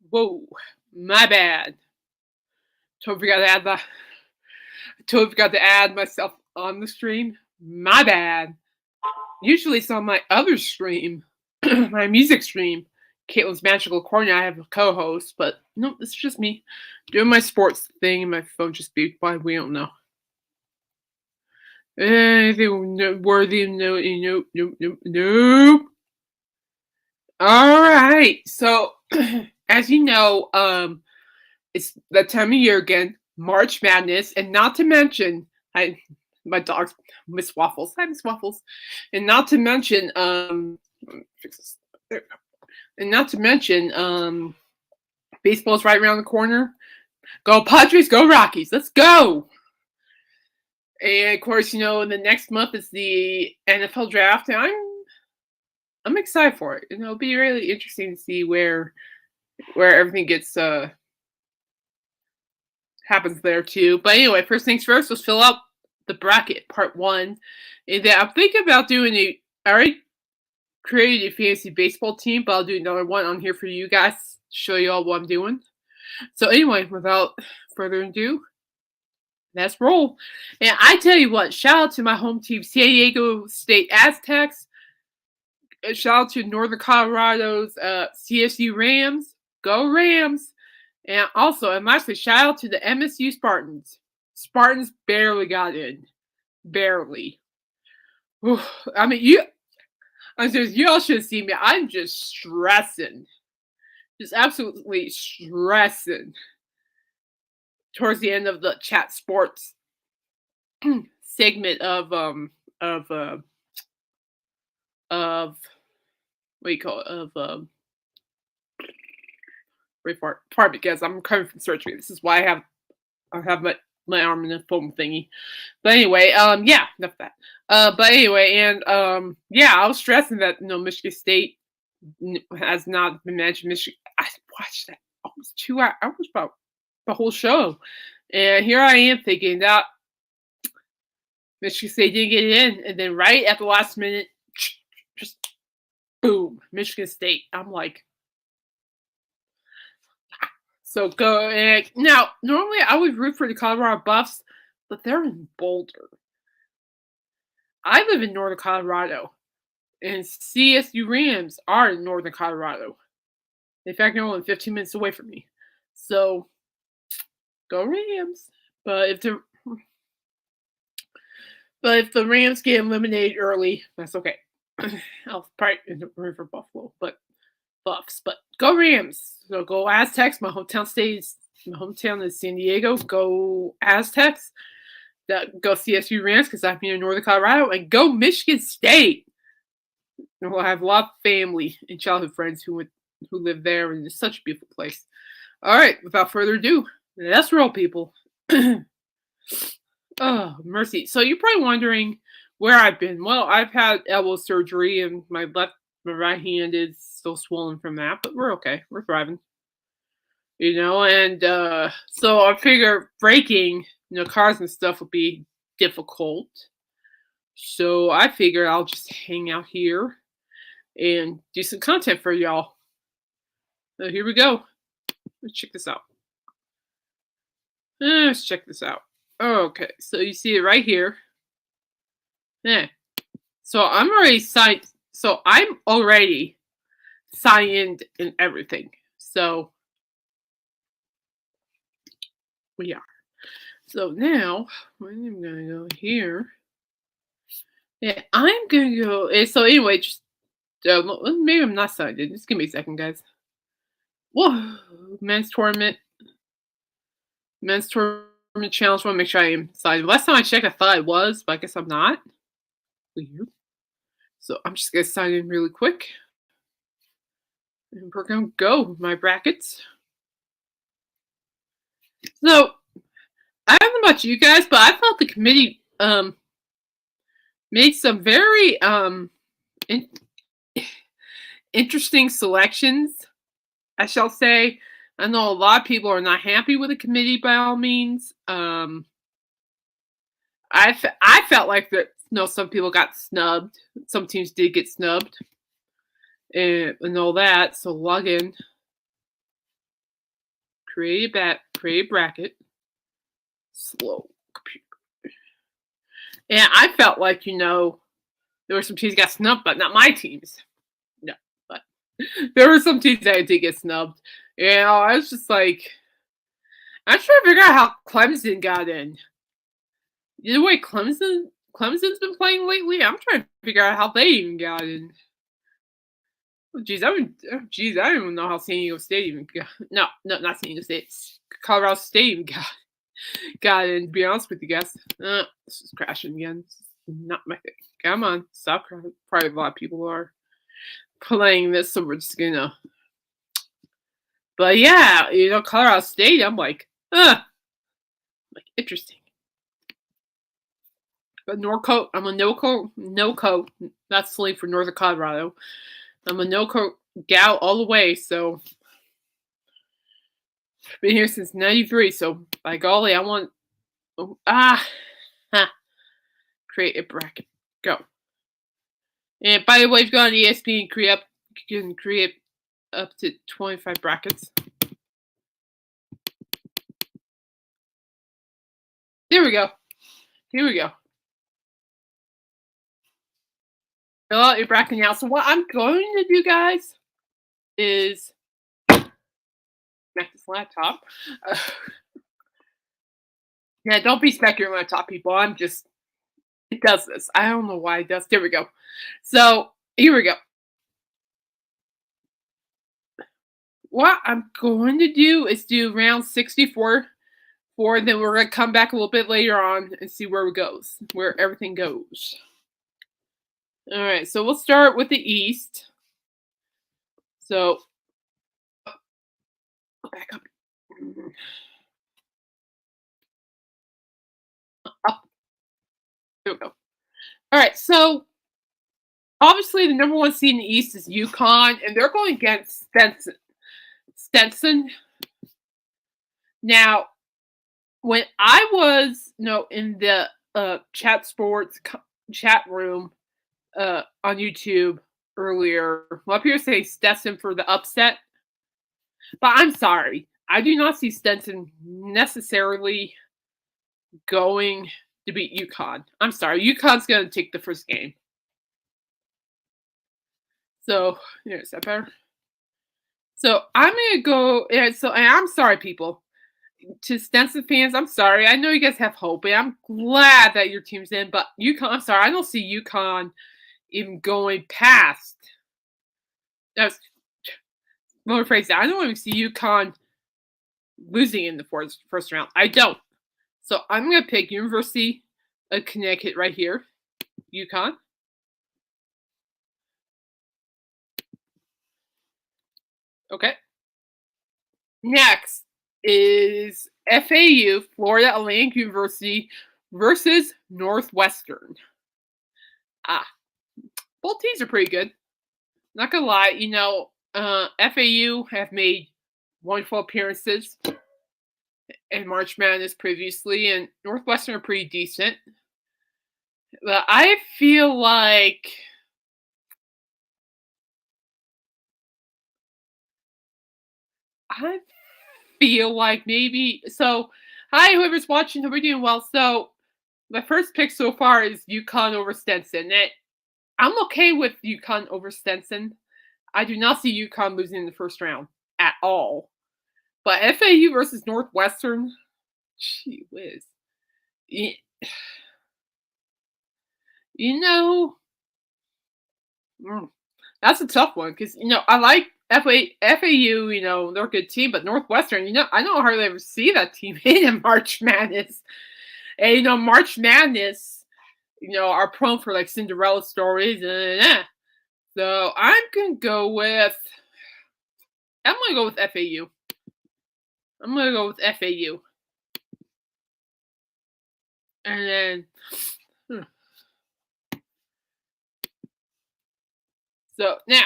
Whoa, my bad. Totally forgot to add the. Totally forgot to add myself on the stream. My bad. Usually it's on my other stream, my music stream, Caitlin's Magical Corner. I have a co-host, but no, it's just me doing my sports thing, and my phone just beeped by. We don't know. Anything worthy of noting? Nope. All right. So, as you know, it's that time of year again, March Madness, and not to mention, my dog's Miss Waffles. Hi, Miss Waffles, and not to mention, fix this. There we go. And not to mention, baseball's right around the corner. Go Padres, go Rockies. Let's go. And of course, the next month is the NFL draft, and I'm excited for it. It'll be really interesting to see where everything gets happens there too. But anyway, first things first, let's fill out the bracket, part 1. And then I'm thinking about doing I already created a fantasy baseball team, but I'll do another one on here for you guys to show you all what I'm doing. So anyway, without further ado, let's roll. And I tell you what, shout out to my home team, San Diego State Aztecs. Shout out to Northern Colorado's CSU Rams. Go Rams. And also, and lastly, shout out to the MSU Spartans. Spartans barely got in. Barely. Whew. I mean, you all should see me. I'm just stressing. Just absolutely stressing. Towards the end of the chat sports segment of what do you call it? Part because I'm coming from surgery. This is why I have my arm in a foam thingy. But anyway, yeah, enough of that. But anyway, and yeah, I was stressing that Michigan State has not been mentioned. Michigan, I watched that almost 2 hours. I was about the whole show, and here I am thinking that Michigan State didn't get in, and then right at the last minute, just boom, Michigan State. I'm like. So go and now. Normally, I would root for the Colorado Buffs, but they're in Boulder. I live in Northern Colorado, and CSU Rams are in Northern Colorado. In fact, they're only 15 minutes away from me. So, go Rams. But if the Rams get eliminated early, that's okay. I'll probably root for Buffalo, but Buffs. But go Rams. So go Aztecs. My hometown is San Diego. Go Aztecs. Go CSU Rams because I'm here in Northern Colorado. And go Michigan State. Well, I have a lot of family and childhood friends who live there, and it's such a beautiful place. All right, without further ado, let's roll, people. Oh, mercy. So you're probably wondering where I've been. Well, I've had elbow surgery, and my right hand is still swollen from that, but we're okay. We're thriving. And so I figure breaking, cars and stuff would be difficult. So I figure I'll just hang out here and do some content for y'all. So here we go. Let's check this out. Let's check this out. Okay, so you see it right here. Yeah. So I'm already signed. So I'm already signed in everything. So we are. So now I'm gonna go here. Yeah, I'm gonna go. So anyway, just maybe I'm not signed in. Just give me a second, guys. Whoa, men's tournament challenge. Want to make sure I am signed. Last time I checked, I thought I was, but I guess I'm not. Weird. So I'm just gonna sign in really quick, and we're gonna go with my brackets. So I don't know about you guys, but I thought the committee made some very interesting selections, I shall say. I know a lot of people are not happy with the committee by all means. I felt like that. Some people got snubbed. Some teams did get snubbed, and all that. So log in. create a bracket. Slow computer. And I felt like, there were some teams that got snubbed, but not my teams. No, but there were some teams that did get snubbed. I was just like, I'm trying to figure out how Clemson got in. The way Clemson's been playing lately, I'm trying to figure out how they even got in. Geez, I don't even know how San Diego State even got. No, not San Diego State. Colorado State even got in. To be honest with you guys, this is crashing again. This is not my thing. Come on, stop crashing. Probably a lot of people are playing this, so we're just gonna. But yeah, Colorado State. I'm like, interesting. But Norco, I'm a no-co. That's slang for Northern Colorado. I'm a no-co gal all the way, so been here since '93. So by golly, I want create a bracket. Go. And by the way, if you go on ESPN, you can create up to 25 brackets. There we go. Here we go. Fill out your bracket now. So what I'm going to do, guys, is connect this laptop. Yeah, don't be speculating laptop, people. It does this. I don't know why it does. There we go. So here we go. What I'm going to do is do round 64. Then we're going to come back a little bit later on and see where everything goes. All right, so we'll start with the East. So, back up. Up. There we go. All right, so obviously the number one seed in the East is UConn, and they're going against Stetson. Now, when I was, in the chat sports chat room on YouTube earlier, up here saying Stetson for the upset, but I'm sorry, I do not see Stetson necessarily going to beat UConn. I'm sorry, UConn's going to take the first game. So, is that better? So I'm going to go, and I'm sorry, people. To Stetson fans, I'm sorry. I know you guys have hope, and I'm glad that your team's in, but UConn, I'm sorry, I don't see UConn even going past. Let me rephrase that. I don't even see UConn losing in the first round. I don't. So I'm going to pick University of Connecticut right here. UConn. Okay. Next is FAU, Florida Atlantic University versus Northwestern. Both teams are pretty good. Not gonna lie, FAU have made wonderful appearances in March Madness previously, and Northwestern are pretty decent. But I feel like maybe. So, hi, whoever's watching, hope you're doing well. So, my first pick so far is UConn over Stetson. I'm okay with UConn over Stetson. I do not see UConn losing in the first round at all. But FAU versus Northwestern, gee whiz. That's a tough one because, I like FAU, they're a good team, but Northwestern, I don't hardly ever see that team in March Madness. And, March Madness, are prone for like Cinderella stories. So I'm going to go with FAU. I'm going to go with FAU. And then, so now,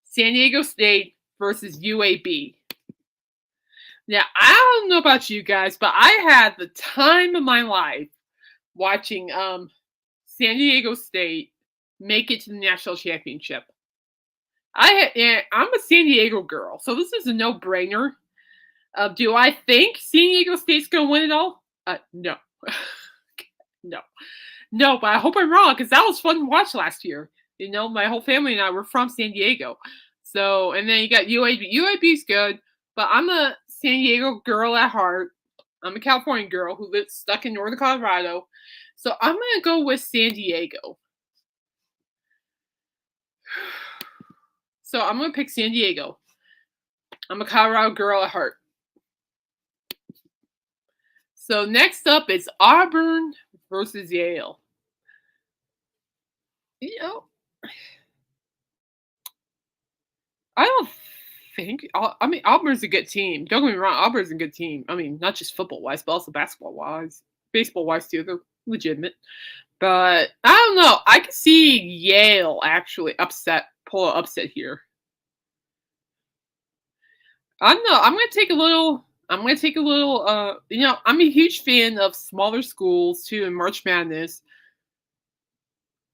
San Diego State versus UAB. Now, I don't know about you guys, but I had the time of my life watching San Diego State make it to the national championship. I'm a San Diego girl, so this is a no-brainer. Do I think San Diego State's gonna win it all? No. No. No, but I hope I'm wrong because that was fun to watch last year. You know, my whole family and I were from San Diego. So, and then you got UAB. UAB's good, but I'm a San Diego girl at heart. I'm a California girl who lives stuck in northern Colorado. So I'm gonna go with San Diego. So I'm gonna pick San Diego. I'm a Colorado girl at heart. So next up is Auburn versus Yale. You know, I don't think. I mean, Auburn's a good team. Don't get me wrong. Auburn's a good team. I mean, not just football wise, but also basketball wise, baseball wise too. They're legitimate. But I don't know. I can see Yale actually pull an upset here. I don't know. I'm gonna take a little. You know, I'm a huge fan of smaller schools too in March Madness,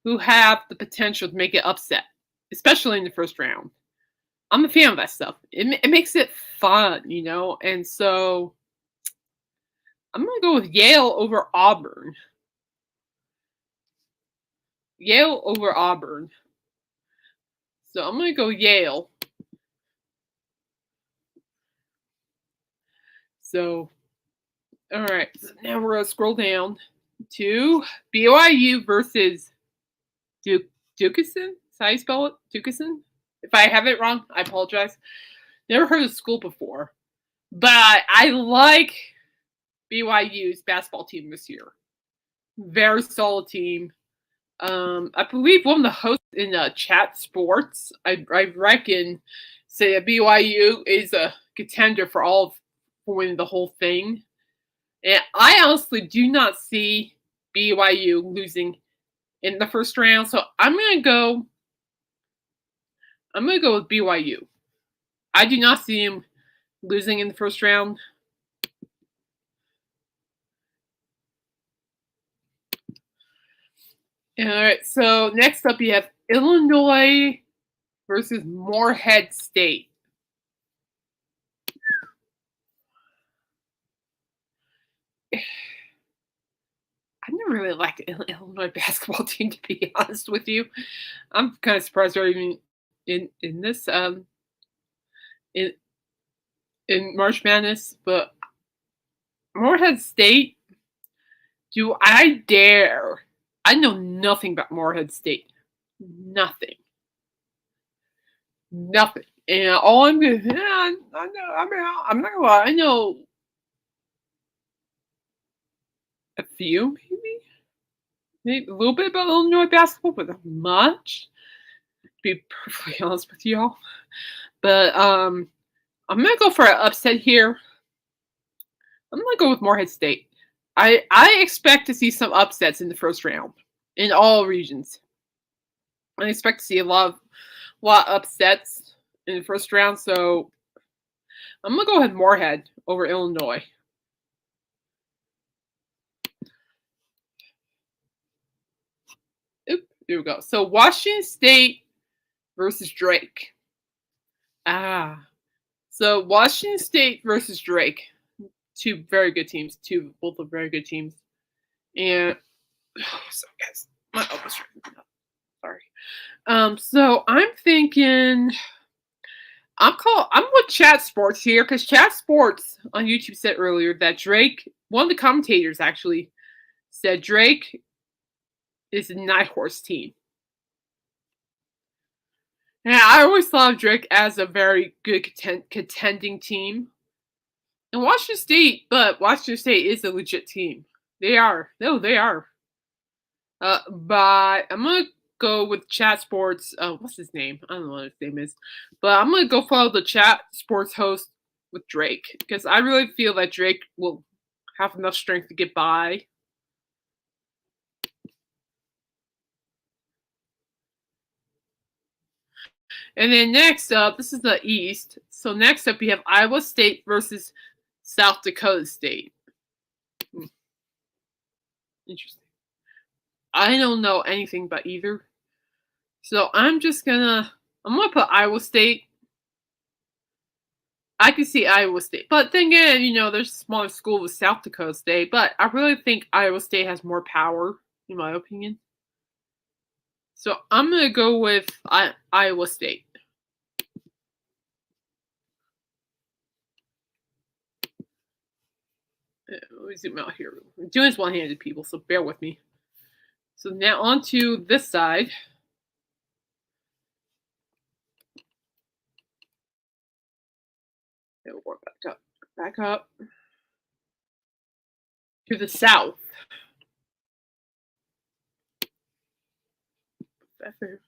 who have the potential to make it upset, especially in the first round. I'm a fan of that stuff. It makes it fun, you know, and so I'm gonna go with Yale over Auburn. Yale over Auburn. So I'm gonna go Yale. So, all right. So now we're gonna scroll down to BYU versus Dukeson. Is how you spell it? Dukeson. If I have it wrong, I apologize. Never heard of the school before, but I like BYU's basketball team this year. Very solid team. I believe one of the hosts in Chat Sports, I reckon, say that BYU is a contender for winning the whole thing. And I honestly do not see BYU losing in the first round. So I'm gonna go with BYU. I do not see him losing in the first round. All right, so next up you have Illinois versus Morehead State. I never really liked the Illinois basketball team, to be honest with you. I'm kind of surprised they're even in this in March Madness, but Morehead State. Do I dare? I know nothing about Morehead State. Nothing. Nothing. And all I'm gonna, I know. I mean, I'm not gonna lie. I know a few, maybe a little bit about Illinois basketball, but not much. To be perfectly honest with y'all, but I'm gonna go for an upset here. I'm gonna go with Morehead State. I expect to see some upsets in the first round in all regions. I expect to see a lot of upsets in the first round, so I'm gonna go ahead Morehead over Illinois. Oop, here we go. So Washington State versus Drake. So Washington State versus Drake. Two very good teams. Both are very good teams. And so guys, my elbow's right now. Sorry. So I'm thinking I'm with Chat Sports here because Chat Sports on YouTube said earlier that Drake, one of the commentators actually said Drake is a Nighthorse team. And I always thought of Drake as a very good contending team. And Washington State is a legit team. They are. No, they are. But I'm gonna go with Chat Sports. What's his name? I don't know what his name is, but I'm gonna go follow the Chat Sports host with Drake because I really feel that Drake will have enough strength to get by. And then next up, this is the East. So next up, you have Iowa State versus South Dakota State. Interesting. I don't know anything about either. So I'm gonna put Iowa State. I can see Iowa State. But then again, there's a smaller school with South Dakota State, but I really think Iowa State has more power, in my opinion. So I'm going to go with Iowa State. Let me zoom out here. I'm doing this one-handed, people, so bear with me. So now on to this side. It'll work back up. To the south. That's fair.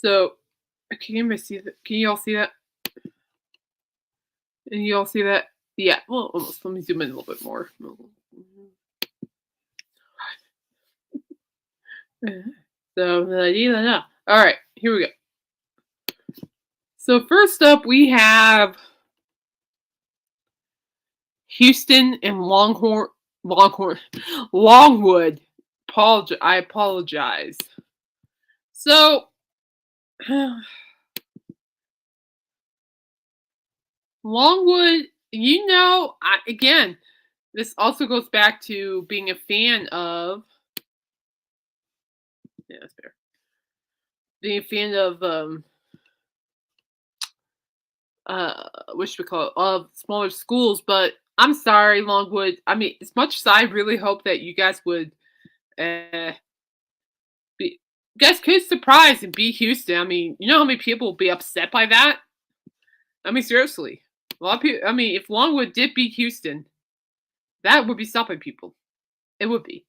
So, can you see that? Can you all see that? Can you all see that? Yeah, well, almost. Let me zoom in a little bit more. So, all right, here we go. So first up, we have Houston and Longwood. I apologize. So, Longwood, again, this also goes back to being a fan of. Yeah, that's fair. Being a fan of what should we call it? Of smaller schools, but I'm sorry, Longwood. I mean, as much as I really hope that you guys would, you guys could surprise and beat Houston. I mean, you know how many people will be upset by that? I mean, seriously, a lot of people. I mean, if Longwood did beat Houston, that would be stopping people. It would be.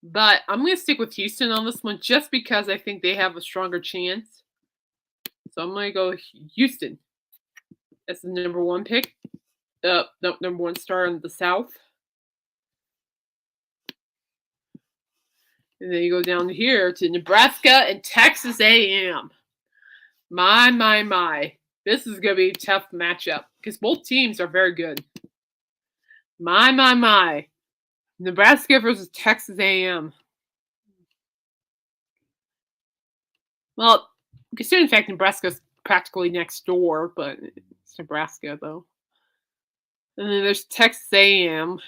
But I'm going to stick with Houston on this one just because I think they have a stronger chance. So I'm going to go Houston. That's the number one pick. Number one star in the South. And then you go down here to Nebraska and Texas A&M. My. This is going to be a tough matchup because both teams are very good. My. Nebraska versus Texas A&M. Well, considering the fact Nebraska's practically next door, but it's Nebraska, though. And then there's Texas A&M.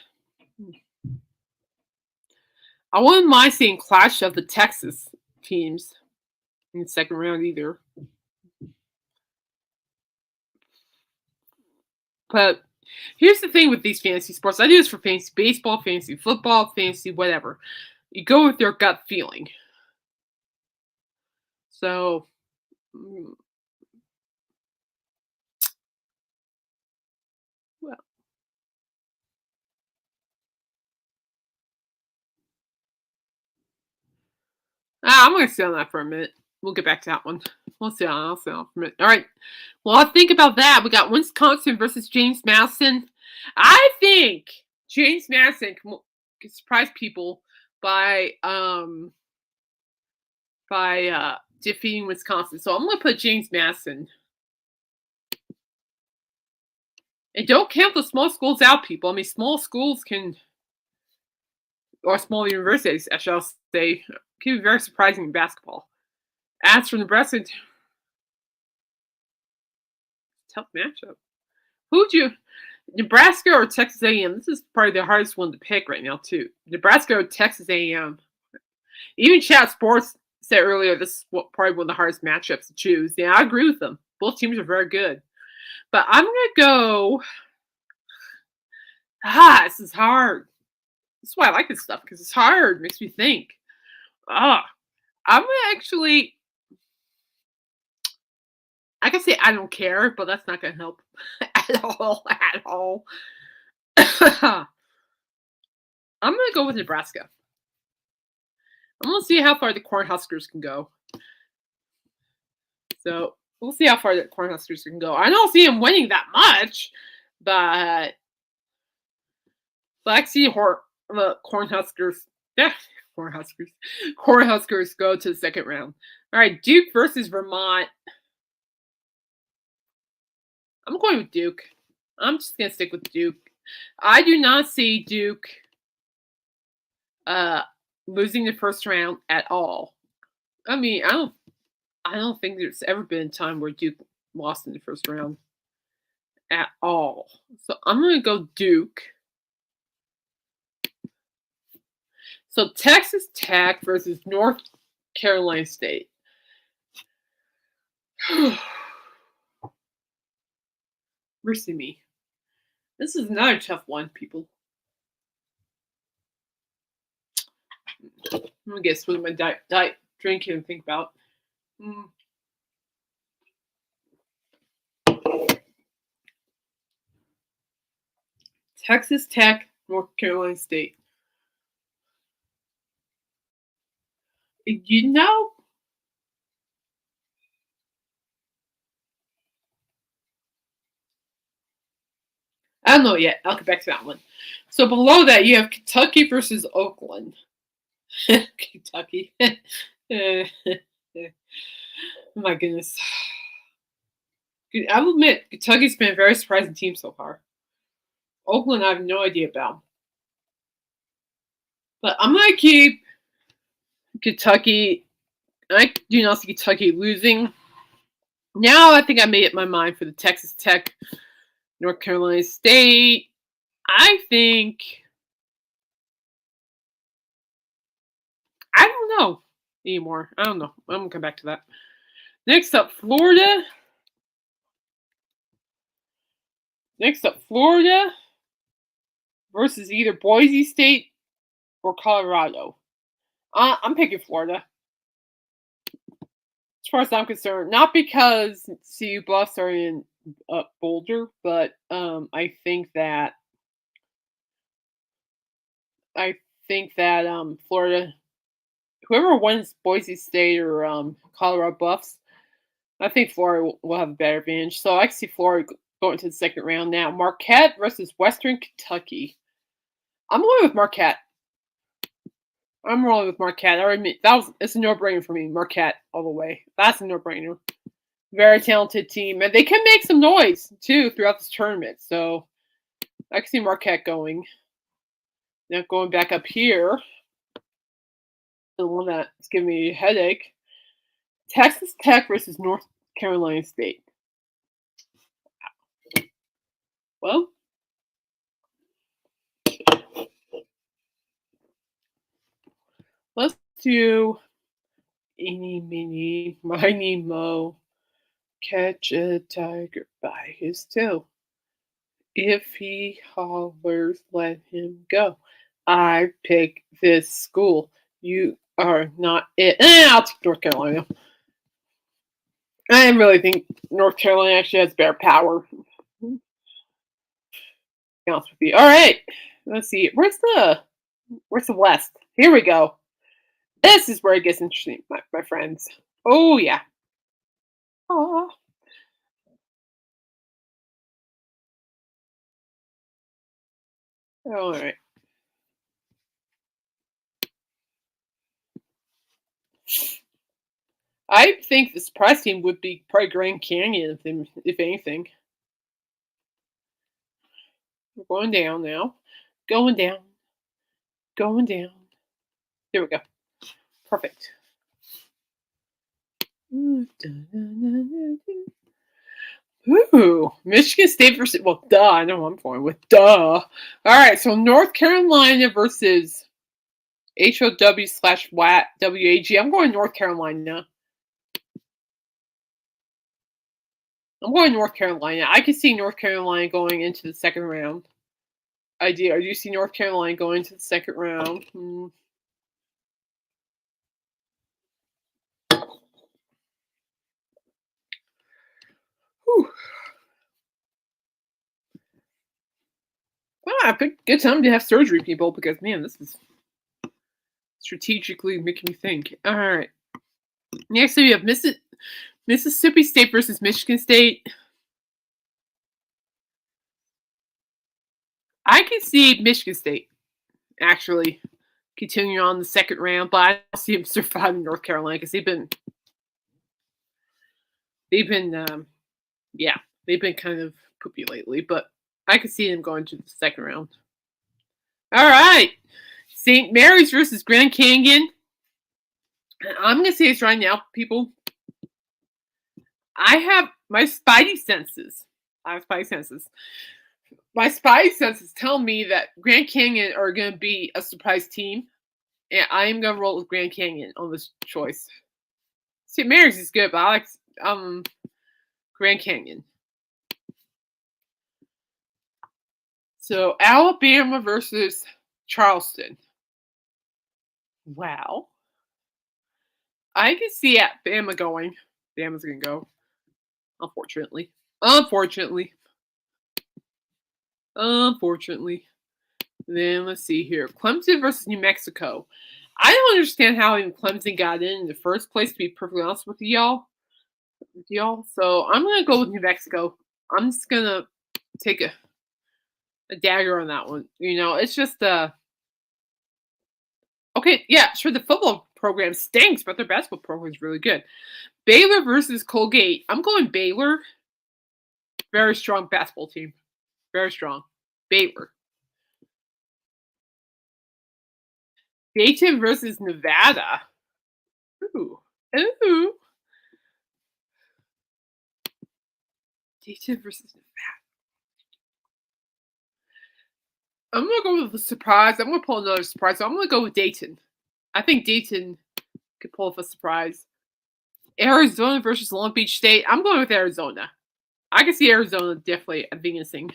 I wouldn't mind seeing clash of the Texas teams in the second round either. But here's the thing with these fantasy sports. I do this for fantasy baseball, fantasy football, fantasy whatever. You go with your gut feeling. So, well, I'm going to sit on that for a minute. We'll get back to that one. I'll sit on for a minute. All right. Well, I'll think about that. We got Wisconsin versus James Madison. I think James Madison can surprise people by defeating Wisconsin. So I'm going to put James Madison. And don't count the small schools out, people. I mean, small schools or small universities, I shall say, can be very surprising in basketball. As for Nebraska, tough matchup. Nebraska or Texas A&M? This is probably the hardest one to pick right now, too. Nebraska or Texas A&M? Even Chat Sports said earlier this is probably one of the hardest matchups to choose. Yeah, I agree with them. Both teams are very good. But I'm going to go. This is hard. That's why I like this stuff, because it's hard. It makes me think. I'm going to actually. I can say I don't care, but that's not going to help at all. I'm going to go with Nebraska. I'm going to see how far the Cornhuskers can go. So we'll see how far the Cornhuskers can go. I don't see them winning that much, but I see the Cornhuskers. Yeah, Cornhuskers go to the second round. All right, Duke versus Vermont. I'm going with Duke. I'm just going to stick with Duke. I do not see Duke losing the first round at all. I mean, I don't think there's ever been a time where Duke lost in the first round at all. So I'm going to go Duke. So Texas Tech versus North Carolina State. Mercy me. This is another tough one, people. I'm going to get swig my diet drink here and think about. Texas Tech, North Carolina State. You know, I don't know yet. I'll get back to that one. So below that, you have Kentucky versus Oakland. Kentucky. Oh my goodness. I will admit, Kentucky's been a very surprising team so far. Oakland, I have no idea about. But I'm going to keep Kentucky. I do not see Kentucky losing. Now I think I made up my mind for the Texas Tech, North Carolina State. I don't know anymore. I don't know. I'm going to come back to that. Next up, Florida. Versus either Boise State or Colorado. I'm picking Florida. As far as I'm concerned, not because CU Buffs are in Boulder, but I think that Florida, whoever wins Boise State or Colorado Buffs, I think Florida will have a better advantage. So I can see Florida going to the second round now. Marquette versus Western Kentucky. I'm going with Marquette. I'm rolling with Marquette. I admit it's a no-brainer for me. Marquette all the way. That's a no-brainer. Very talented team, and they can make some noise too throughout this tournament. So I can see Marquette going. Now going back up here, the one that's giving me a headache: Texas Tech versus North Carolina State. Well, let's do eeny, meeny, miny, mo. Catch a tiger by his tail. If he hollers, let him go. I pick this school. You are not it. I'll take North Carolina. I really think North Carolina actually has better power. To be honest with you. All right. Let's see. Where's the West? Here we go. This is where it gets interesting, my friends. Oh yeah. Aww. All right. I think the surprise team would be probably Grand Canyon, if anything. We're going down now. Going down. Going down. There we go. Perfect. Ooh, Michigan State versus, well, duh, I know I'm going with, duh. All right, so North Carolina versus HOW/WAG. I'm going North Carolina. I can see North Carolina going into the second round. I do see North Carolina going to the second round. Whew. Well, I picked good time to have surgery, people, because man, this is strategically making me think. All right. Next, we have Mississippi State versus Michigan State. I can see Michigan State actually continuing on the second round, but I don't see them surviving North Carolina because they've been kind of poopy lately. But I can see them going to the second round. All right, St. Mary's versus Grand Canyon. I'm gonna say this right now, people. I have my spidey senses. I have spidey senses. My spidey senses tell me that Grand Canyon are going to be a surprise team, and I am going to roll with Grand Canyon on this choice. St. Mary's is good, but I like Grand Canyon. So Alabama versus Charleston. Wow. I can see Bama going. Bama's going to go. Unfortunately. Then let's see here. Clemson versus New Mexico. I don't understand how even Clemson got in the first place, to be perfectly honest with y'all. So I'm going to go with New Mexico. I'm just going to take a dagger on that one. It's just okay, yeah, sure, the football program stinks, but their basketball program is really good. Baylor versus Colgate. I'm going Baylor. Very strong basketball team. Very strong. Baylor. Dayton versus Nevada. Ooh. Dayton versus Nevada. I'm going to go with the surprise. I'm going to pull another surprise. So I'm going to go with Dayton. I think Dayton could pull off a surprise. Arizona versus Long Beach State. I'm going with Arizona. I can see Arizona definitely advancing.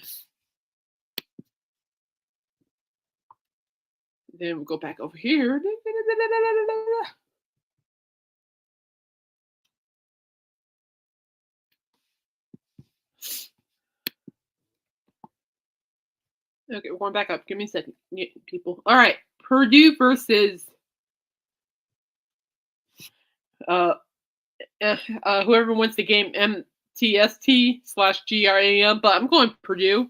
Then we'll go back over here. Okay, we're going back up. Give me a second, people. All right, Purdue versus whoever wins the game, MTST/GRAM. But I'm going Purdue.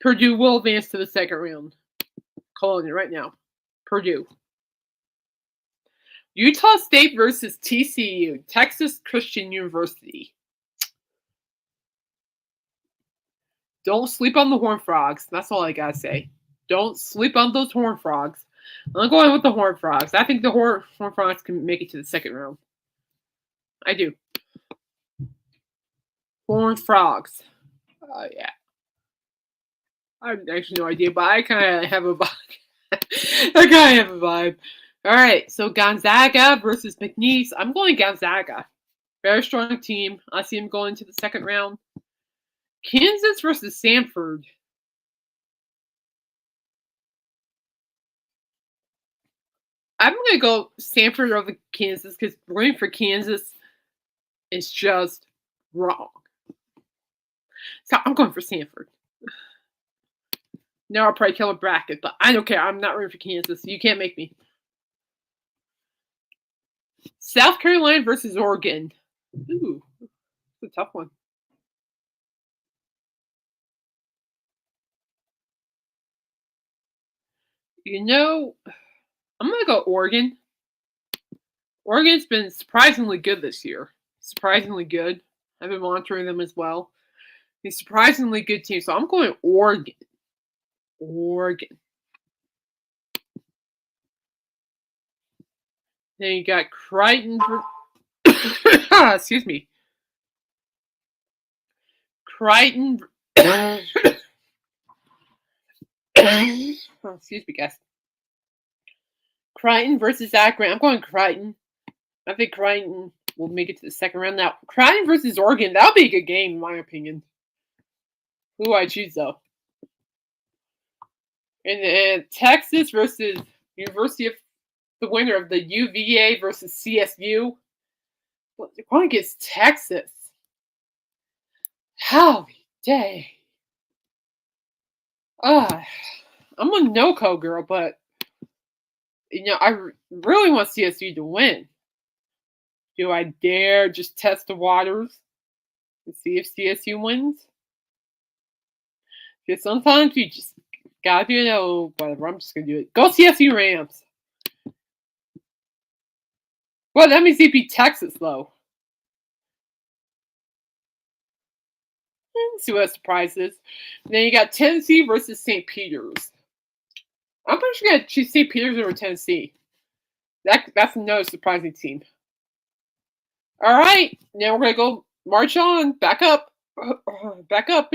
Purdue will advance to the second round. Calling it right now. Purdue. Utah State versus TCU, Texas Christian University. Don't sleep on the Horned Frogs. That's all I gotta say. Don't sleep on those Horned Frogs. I'm going with the Horned Frogs. I think the Horned Frogs can make it to the second round. I do. Horned Frogs. Yeah. I have actually no idea, but I kind of have a vibe. All right, so Gonzaga versus McNeese. I'm going Gonzaga. Very strong team. I see him going to the second round. Kansas versus Samford. I'm going to go Samford over Kansas because rooting for Kansas is just wrong. So I'm going for Samford. Now I'll probably kill a bracket, but I don't care. I'm not rooting for Kansas. You can't make me. South Carolina versus Oregon. Ooh, that's a tough one. I'm going to go Oregon. Oregon's been surprisingly good this year. Surprisingly good. I've been monitoring them as well. He's a surprisingly good team, so I'm going Oregon. Then you got Creighton. Excuse me. Creighton. Excuse me, guys. Creighton versus Akron. I'm going Creighton. I think Creighton will make it to the second round. Now, Creighton versus Oregon. That'll be a good game, in my opinion. Who do I choose, though? And then Texas versus University of the winner of the UVA versus CSU. Well, they're going against Texas. Holy day. I'm a no-co girl, but I really want CSU to win. Do I dare just test the waters and see if CSU wins? Because sometimes you just gotta do whatever. I'm just gonna do it. Go CSU Rams. Well, that means they beat Texas, though. Let's see what a surprise is. Then you got Tennessee versus St. Peter's. I'm pretty sure you got choose St. Peter's over Tennessee. That's another surprising team. All right, now we're gonna go March on. Back up. Back up.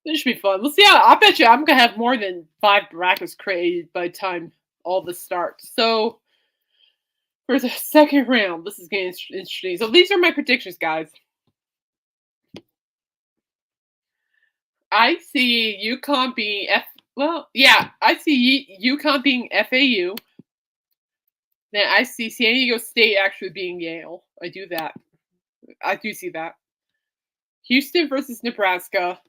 This should be fun. We'll see how. I bet you I'm gonna have more than 5 brackets created by the time all this starts. So for the second round, this is getting interesting. So these are my predictions, guys. I see UConn being I see UConn being FAU. Then I see San Diego State actually being Yale. I do that. I do see that. Houston versus Nebraska.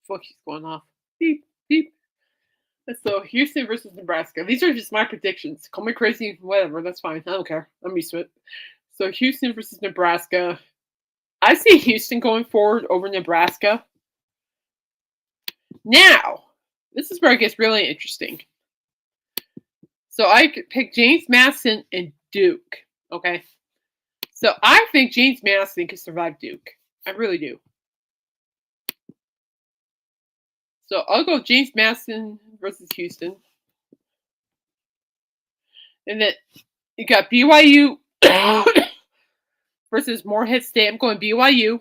Fuck, he's going off. Beep, beep. So Houston versus Nebraska. These are just my predictions. Call me crazy, whatever. That's fine. I don't care. I'm used to it. So Houston versus Nebraska. I see Houston going forward over Nebraska. Now, this is where it gets really interesting. So I could pick James Madison and Duke. Okay. So I think James Madison could survive Duke. I really do. So I'll go James Madison versus Houston. And then you got BYU versus Morehead State. I'm going BYU.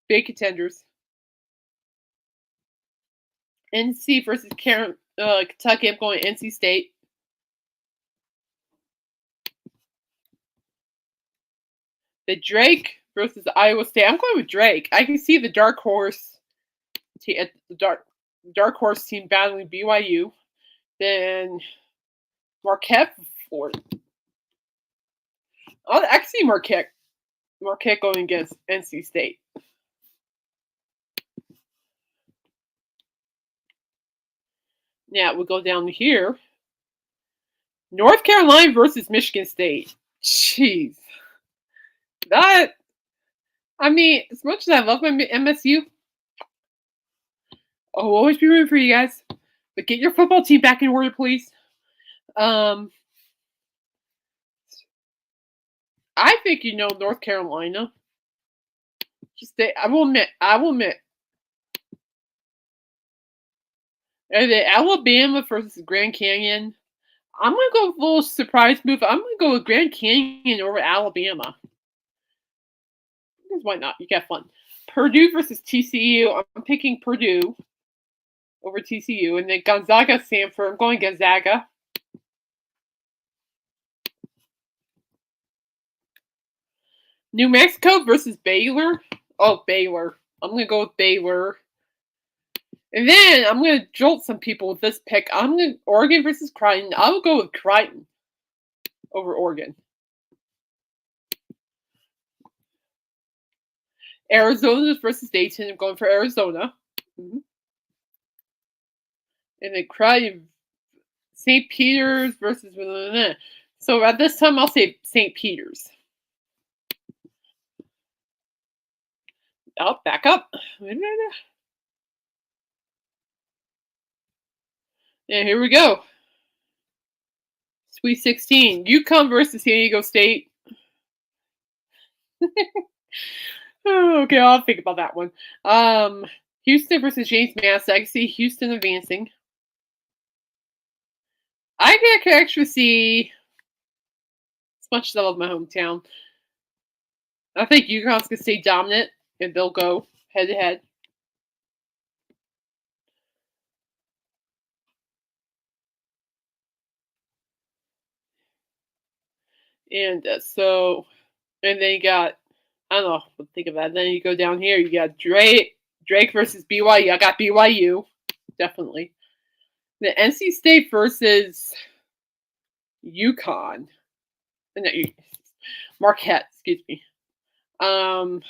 Big contenders. NC versus Kentucky. I'm going NC State. The Drake versus Iowa State. I'm going with Drake. I can see the dark horse team battling BYU. Then Marquette for Florida. I can see Marquette going against NC State. Now we'll go down here. North Carolina versus Michigan State. Jeez. That, I mean, as much as I love my MSU, I'll always be rooting for you guys. But get your football team back in order, please. I think North Carolina. I will admit. And the Alabama versus Grand Canyon. I'm gonna go with a little surprise move. I'm gonna go with Grand Canyon over Alabama. Because why not? You got fun. Purdue versus TCU. I'm picking Purdue over TCU. And then Gonzaga, Stanford. I'm going Gonzaga. New Mexico versus Baylor. Oh, Baylor. I'm going to go with Baylor. And then I'm going to jolt some people with this pick. Oregon versus Creighton. I will go with Creighton over Oregon. Arizona versus Dayton. I'm going for Arizona. Mm-hmm. And then Creighton, St. Peter's versus. So at this time, I'll say St. Peter's. Oh, back up. Yeah, here we go. Sweet 16. UConn versus San Diego State. Okay, I'll think about that one. Houston versus James Madison. I can see Houston advancing. I can actually see, as much as I love my hometown, I think UConn's going to stay dominant, and they'll go head-to-head. And and then you got, I don't know what to think of that. Then you go down here, you got Drake versus BYU. I got BYU, definitely. The NC State versus UConn. No, Marquette, excuse me. I'm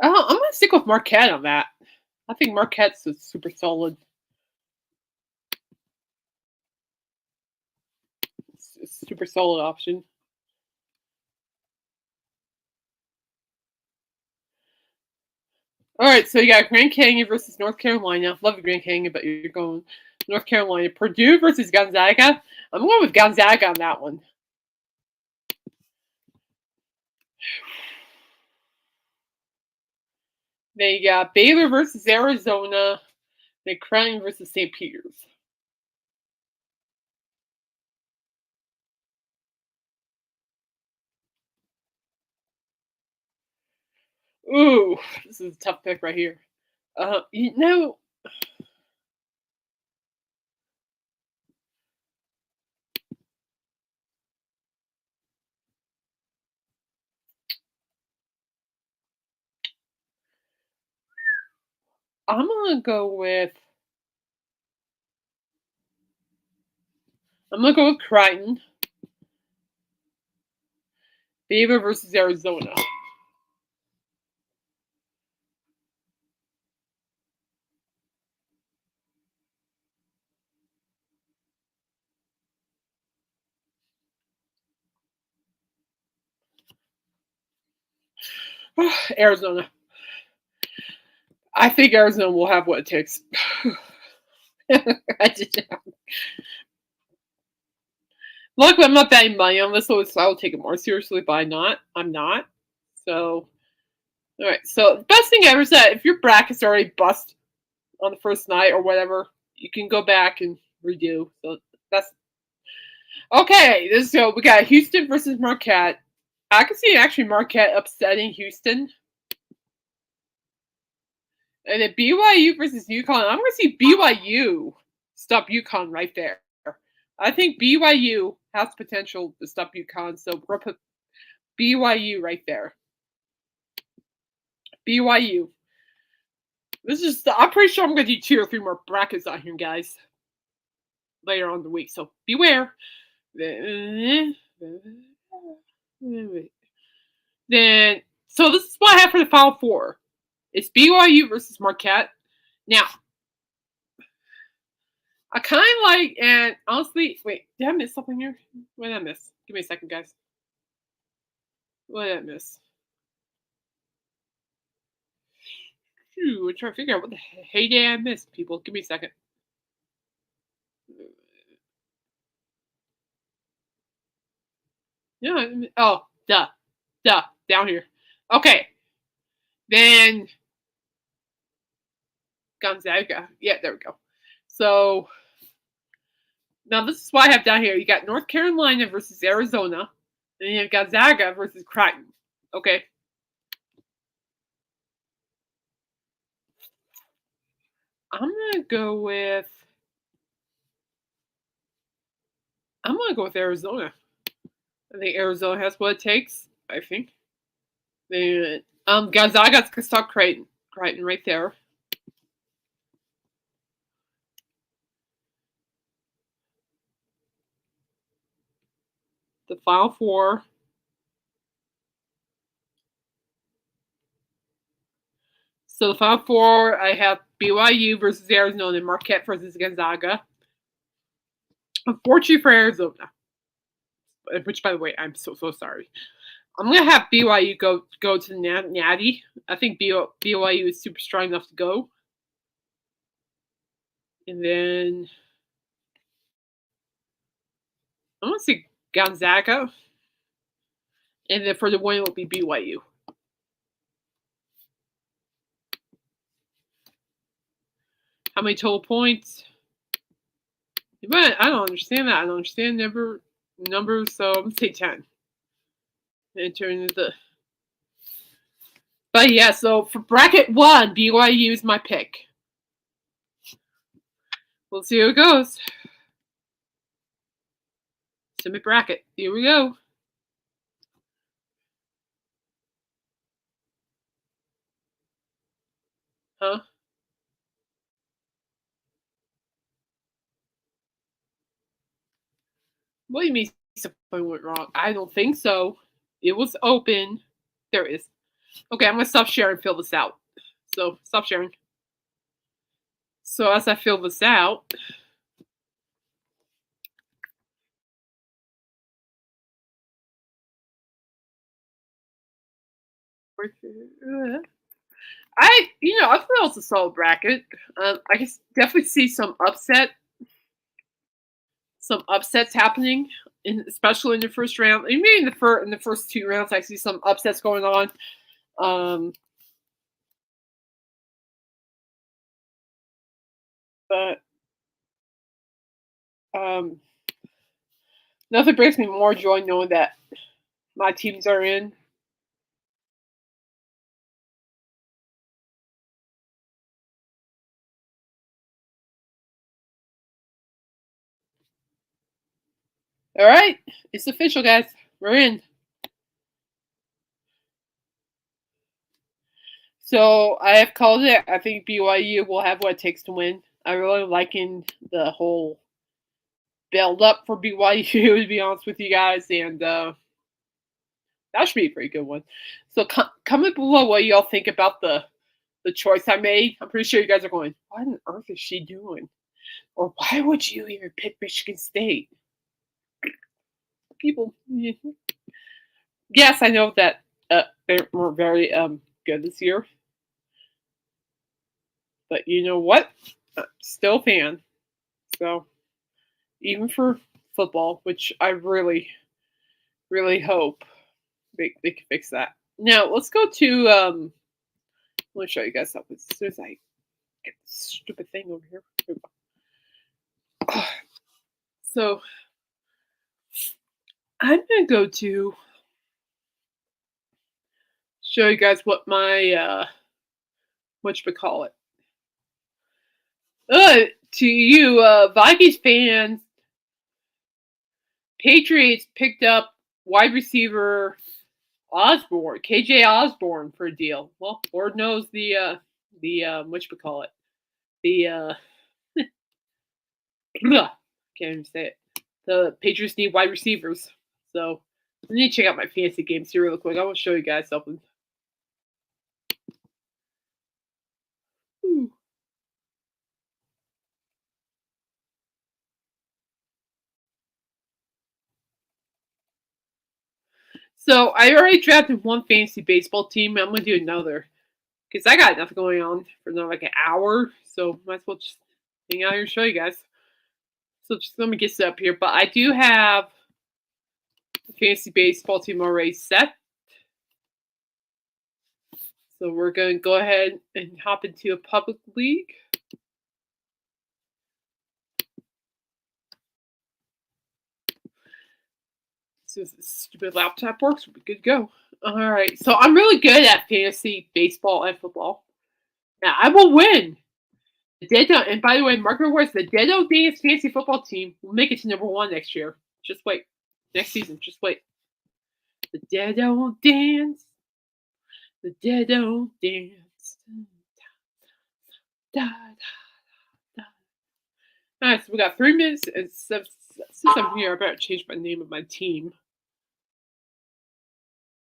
going to stick with Marquette on that. I think Marquette's a super solid. Super solid option. All right, so you got Grand Canyon versus North Carolina. Love the Grand Canyon, but you're going North Carolina. Purdue versus Gonzaga. I'm going with Gonzaga on that one. Then you got Baylor versus Arizona. Then Creighton versus St. Peter's. Ooh, this is a tough pick right here. You know, I'm gonna go with Creighton. Baylor versus Arizona. Arizona. I think Arizona will have what it takes. Luckily, I'm not betting money on this, so I will take it more seriously, but I'm not. So, all right. So, the best thing ever said, if your bracket's already bust on the first night or whatever, you can go back and redo. So, that's okay. So, we got Houston versus Marquette. I can see actually Marquette upsetting Houston. And then BYU versus UConn. I'm going to see BYU stop UConn right there. I think BYU has potential to stop UConn, so we'll put BYU right there. BYU. I'm pretty sure I'm going to do 2 or 3 more brackets on here, guys, later on in the week. So beware. Then, so this is what I have for the Final Four. It's BYU versus Marquette. Now, I kind of like, and honestly, wait, did I miss something here? What did I miss? Give me a second, guys. What did I miss? Phew, I'm trying to figure out what the heyday I missed, people. Give me a second. Yeah. Oh, duh. Down here. Okay. Then Gonzaga. Yeah, there we go. So now this is what I have down here. You got North Carolina versus Arizona, and you have Gonzaga versus Creighton. Okay. I'm gonna go with Arizona. I think Arizona has what it takes. I think. Then Gonzaga's gonna stop Creighton. Creighton right there. The Final Four. So the Final Four, I have BYU versus Arizona and Marquette versus Gonzaga. Unfortunately for Arizona, which by the way, I'm so sorry. I'm gonna have BYU go to the Natty. I think BYU is super strong enough to go. And then I'm gonna say Gonzaga. And then for the win, it will be BYU. How many total points? But I don't understand that. I don't understand numbers, so I'm gonna say 10. And turn into the. But yeah, so for bracket 1, BYU is my pick. We'll see how it goes. Submit bracket. Here we go. Huh? What do you mean something went wrong? I don't think so. It was open. There it is. Okay, I'm gonna stop sharing and fill this out. So stop sharing. So as I fill this out, I thought it was a solid bracket. I can definitely see some upsets happening, especially in the first round. Maybe in the first 2 rounds, I see some upsets going on. But nothing brings me more joy knowing that my teams are in. All right, it's official, guys. We're in. So I have called it. I think BYU will have what it takes to win. I really liking the whole build up for BYU, to be honest with you guys, and that should be a pretty good one. So comment below what y'all think about the choice I made. I'm pretty sure you guys are going, what on earth is she doing? Or why would you even pick Michigan State? People, yes, I know that they were very good this year, but you know what? I'm still a fan. So even for football, which I really, really hope they can fix that. Now let's go to let me show you guys something as soon as I get this stupid thing over here. So I'm gonna go to show you guys what my whatchamacallit. To you Vikings fans, Patriots picked up wide receiver Osborne, KJ Osborne for a deal. Well, Lord knows the whatchamacallit. The can't even say it. The Patriots need wide receivers. So I need to check out my fantasy games here real quick. I want to show you guys something. Ooh. So I already drafted one fantasy baseball team. I'm gonna do another because I got nothing going on for another like an hour. So might as well just hang out here and show you guys. So just let me get set up here. But I do have the fantasy baseball team already set. So we're going to go ahead and hop into a public league. So this stupid laptop works, we'll be good to go. All right. So I'm really good at fantasy baseball and football. Now I will win. The Dead and by the way, mark my words, the Dead Dance fantasy football team will make it to #1 next year. Just wait. Next season, just wait. The Dead Dance. The Dead Dance. Da, da, da. Alright, so we got 3 minutes, and since I'm here, I better change my name of my team.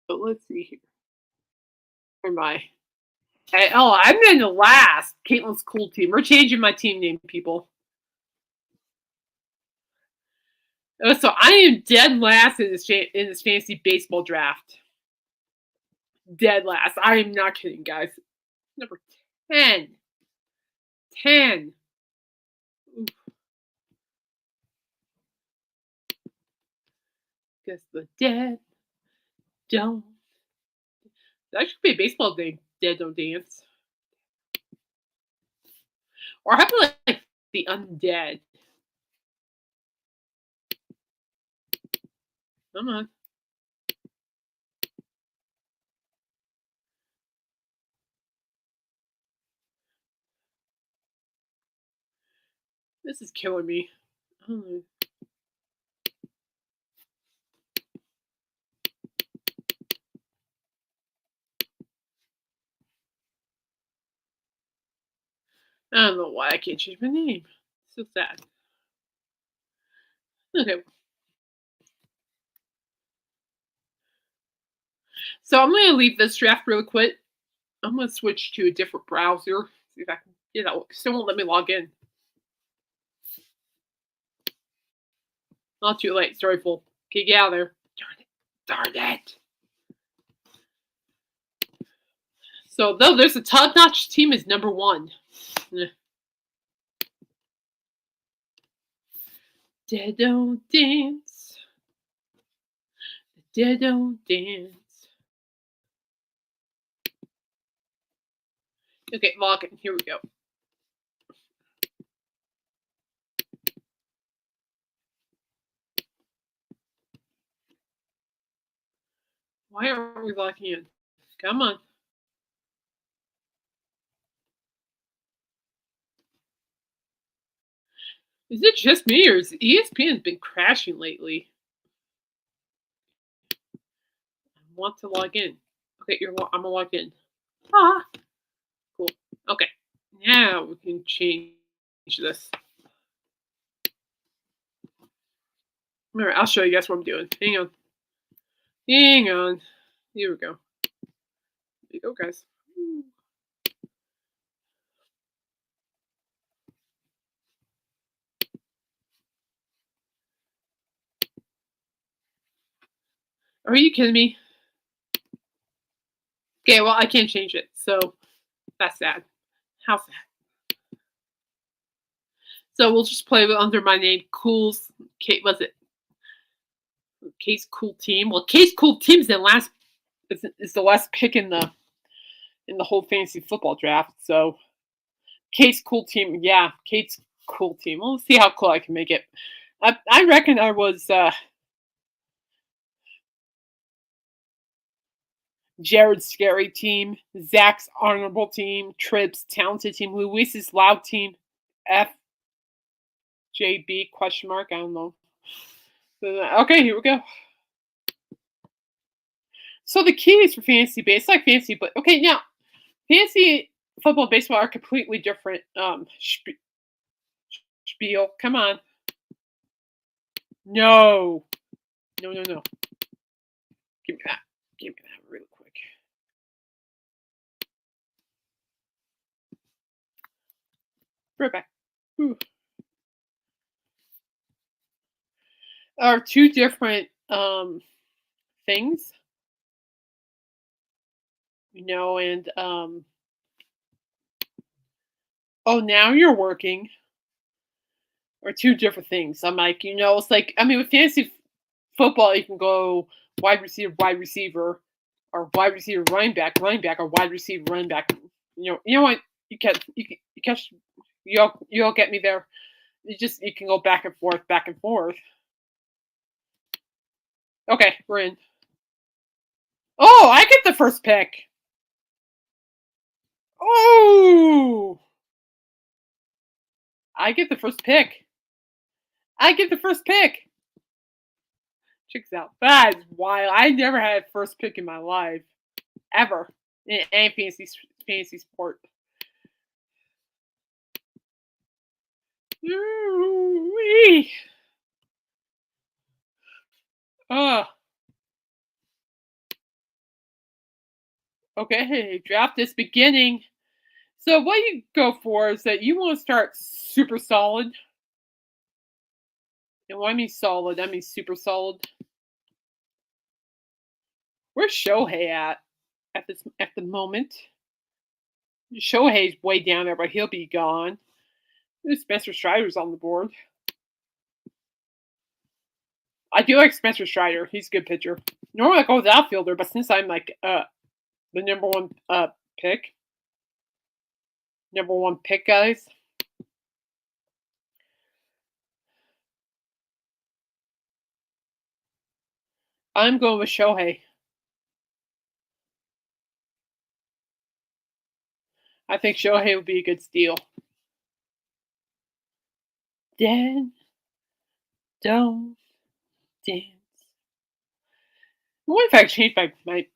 But let's see here. Where am I? I'm in the last. Caitlin's cool team. We're changing my team name, people. So I am dead last in this fantasy baseball draft. Dead last. I am not kidding, guys. Number 10. 10. Oof. Guess the dead don't. That should be a baseball name. Dead don't dance. Or how about like the undead? Come on. This is killing me. Oh. I don't know why I can't change my name. So sad. Okay. So I'm gonna leave this draft real quick. I'm gonna switch to a different browser. See if I can get out. Still won't let me log in. Not too late. Sorry, fool. Okay, get out of there. Darn it. So though there's a top-notch team is #1. Dead don't dance. Dead don't dance. Okay, log in. Here we go. Why aren't we locking in? Come on. Is it just me or is ESPN been crashing lately? I want to log in. Okay, I'm gonna log in. Ah, cool. Okay, now we can change this. All right, I'll show you guys what I'm doing. Hang on. Hang on. Here we go. There you go, guys. Are you kidding me? Okay, well, I can't change it, so that's sad. How sad. So we'll just play under my name, Cool's. Kate, was it Kate's Cool Team? Well, Kate's Cool Team's is the last pick in the whole fantasy football draft. So Kate's Cool Team, yeah, Kate's Cool Team. We'll see how cool I can make it. I reckon I was Jared's Scary Team, Zach's Honorable Team, Tripp's Talented Team, Luis's Loud Team, FJB question mark. I don't know. Okay, here we go. So the keys for fantasy base, like fantasy, but okay, now fantasy football and baseball are completely different spiel. Come on. No. No, no, no. Give me that. Give me that real quick. Right back. Whew. Are two different things. And oh, now you're working. Or two different things. I'm like, it's like, I mean, with fantasy football, you can go wide receiver, or wide receiver, running back, or wide receiver, running back. You know what? You catch, you'll get me there. You can go back and forth, back and forth. Okay, we're in. Oh, I get the first pick. Oh, I get the first pick. I get the first pick. Checks out. That is wild. I never had first pick in my life, ever, in any fantasy sport. Ooh-wee. Uh, okay, draft is beginning. So what you go for is that you want to start super solid. And when I mean solid, I mean super solid. Where's Shohei at the moment? Shohei's way down there, but he'll be gone. There's Spencer Strider's on the board. I do like Spencer Strider. He's a good pitcher. Normally I go with outfielder, but since I'm like the number one pick, guys. I'm going with Shohei. I think Shohei would be a good steal. Dead, don't dance. What if I changed my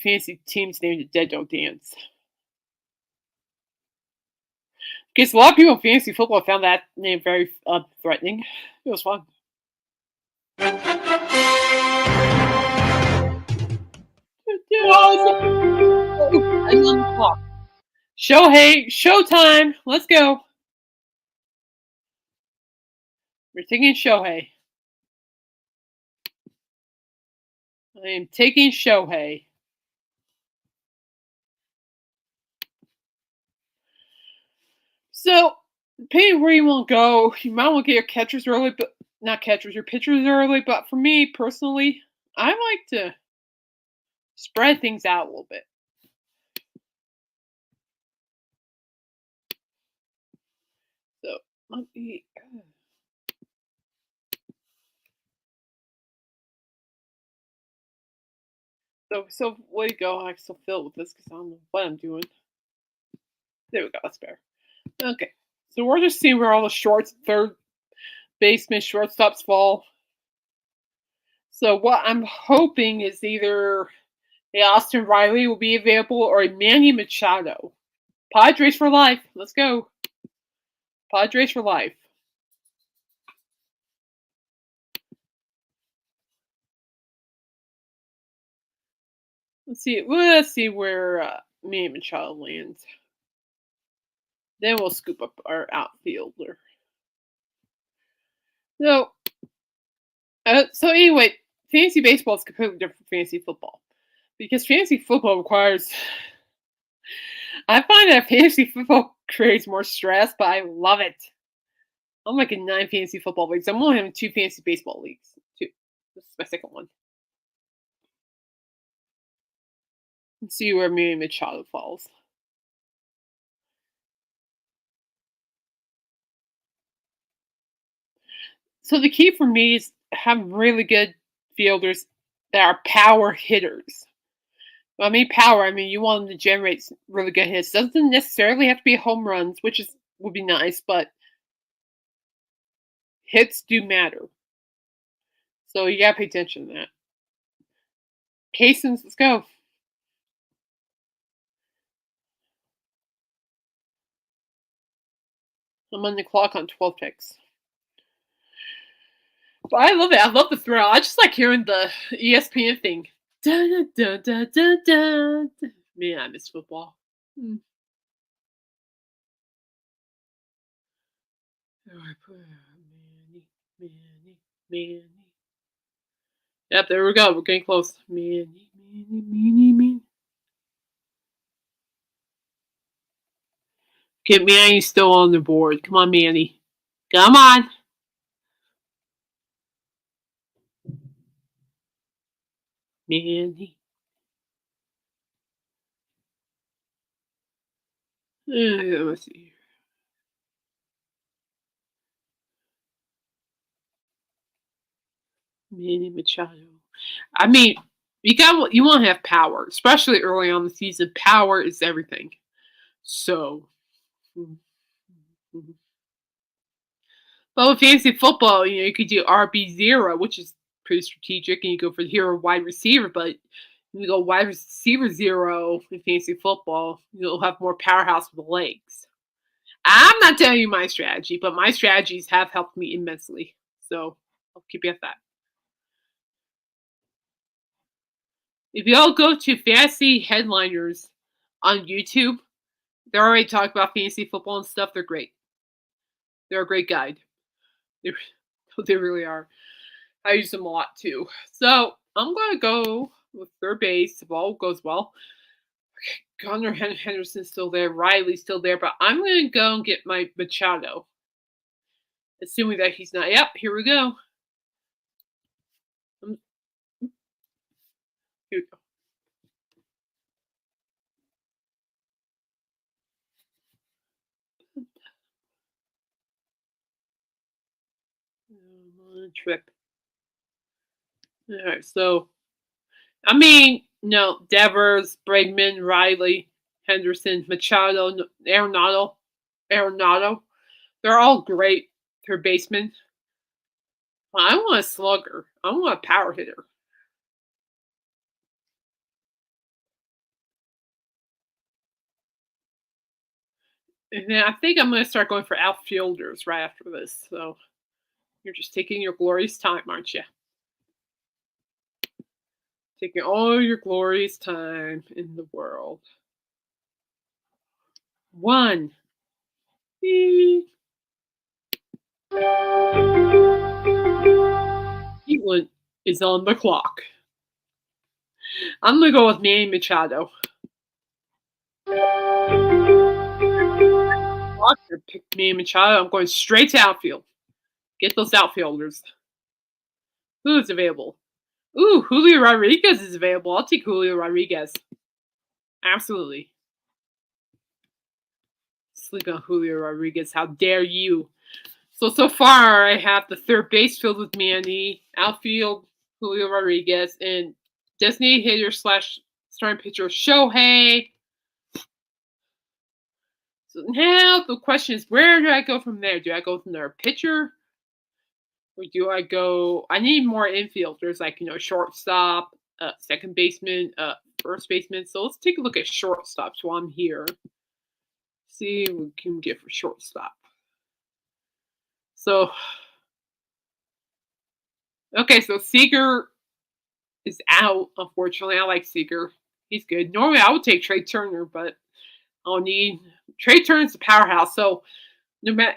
fantasy team's name to Dead Don't Dance? Because a lot of people in fantasy football found that name very threatening. It was fun. I'm on the clock. Shohei, showtime. Let's go. We're taking Shohei. I am taking Shohei. So, depending where you want to go, you might want to get your catchers early, but not catchers, your pitchers early. But for me personally, I like to spread things out a little bit. So let me. So way to go. I can still fill it with this because I don't know what I'm doing. There we go. That's better. Okay. So we're just seeing where all the shorts, third baseman, shortstops fall. So what I'm hoping is either a Austin Riley will be available or a Manny Machado. Padres for life. Let's go. Padres for life. Let's see where Manny Machado lands. Then we'll scoop up our outfielder. So anyway, fantasy baseball is completely different from fantasy football because fantasy football requires. I find that fantasy football creates more stress, but I love it. I'm like in 9 fantasy football leagues. I'm only having 2 fantasy baseball leagues. 2. This is my second one. Let's see where Manny Machado falls. So the key for me is have really good fielders that are power hitters. When I mean power, I mean you want them to generate really good hits. Doesn't necessarily have to be home runs, which would be nice, but hits do matter. So you gotta pay attention to that. Casons, let's go. I'm on the clock on 12 picks. But I love it. I love the thrill. I just like hearing the ESPN thing. Dun, dun, dun, dun, dun. Man, I miss football. Hmm. Manny. Yep, there we go. We're getting close. Manny. Get Manny still on the board. Come on, Manny. Come on. Manny. Let's see. Manny Machado. I mean, you want to have power, especially early on the season. Power is everything. So, but with fantasy football, you could do RB0, which is pretty strategic, and you go for the hero wide receiver. But when you go wide receiver 0 in fantasy football, you'll have more powerhouse with the legs. I'm not telling you my strategy, but my strategies have helped me immensely. So I'll keep you at that. If you all go to Fantasy Headliners on YouTube, they're already talking about fantasy football and stuff. They're great. They're a great guide. They really are. I use them a lot too. So I'm going to go with third base if all goes well. Gunnar Henderson's still there. Riley's still there. But I'm going to go and get my Machado. Assuming that he's not. Yep, here we go. Here we go. Trip. All right, so I mean, no, Devers, Bregman, Riley, Henderson, Machado, Arenado. They're all great third basemen. I want a slugger. I want a power hitter. And then I think I'm going to start going for outfielders right after this. So you're just taking your glorious time, aren't you? Taking all your glorious time in the world. 1. Cleveland is on the clock. I'm going to go with Manny Machado. Pick Manny Machado. I'm going straight to outfield. Get those outfielders. Who's available? Ooh, Julio Rodriguez is available. I'll take Julio Rodriguez. Absolutely. Sleep on Julio Rodriguez. How dare you? So far, I have the third base filled with Manny, outfield, Julio Rodriguez, and designated hitter slash starting pitcher Shohei. So now the question is, where do I go from there? Do I go from their pitcher, or do I go? I need more infielders, like shortstop, second baseman, first baseman. So let's take a look at shortstops while I'm here. See what we can get for shortstop. So, okay, so Seager is out. Unfortunately, I like Seager. He's good. Normally, I would take Trey Turner, but I'll need Trey Turner's a powerhouse. So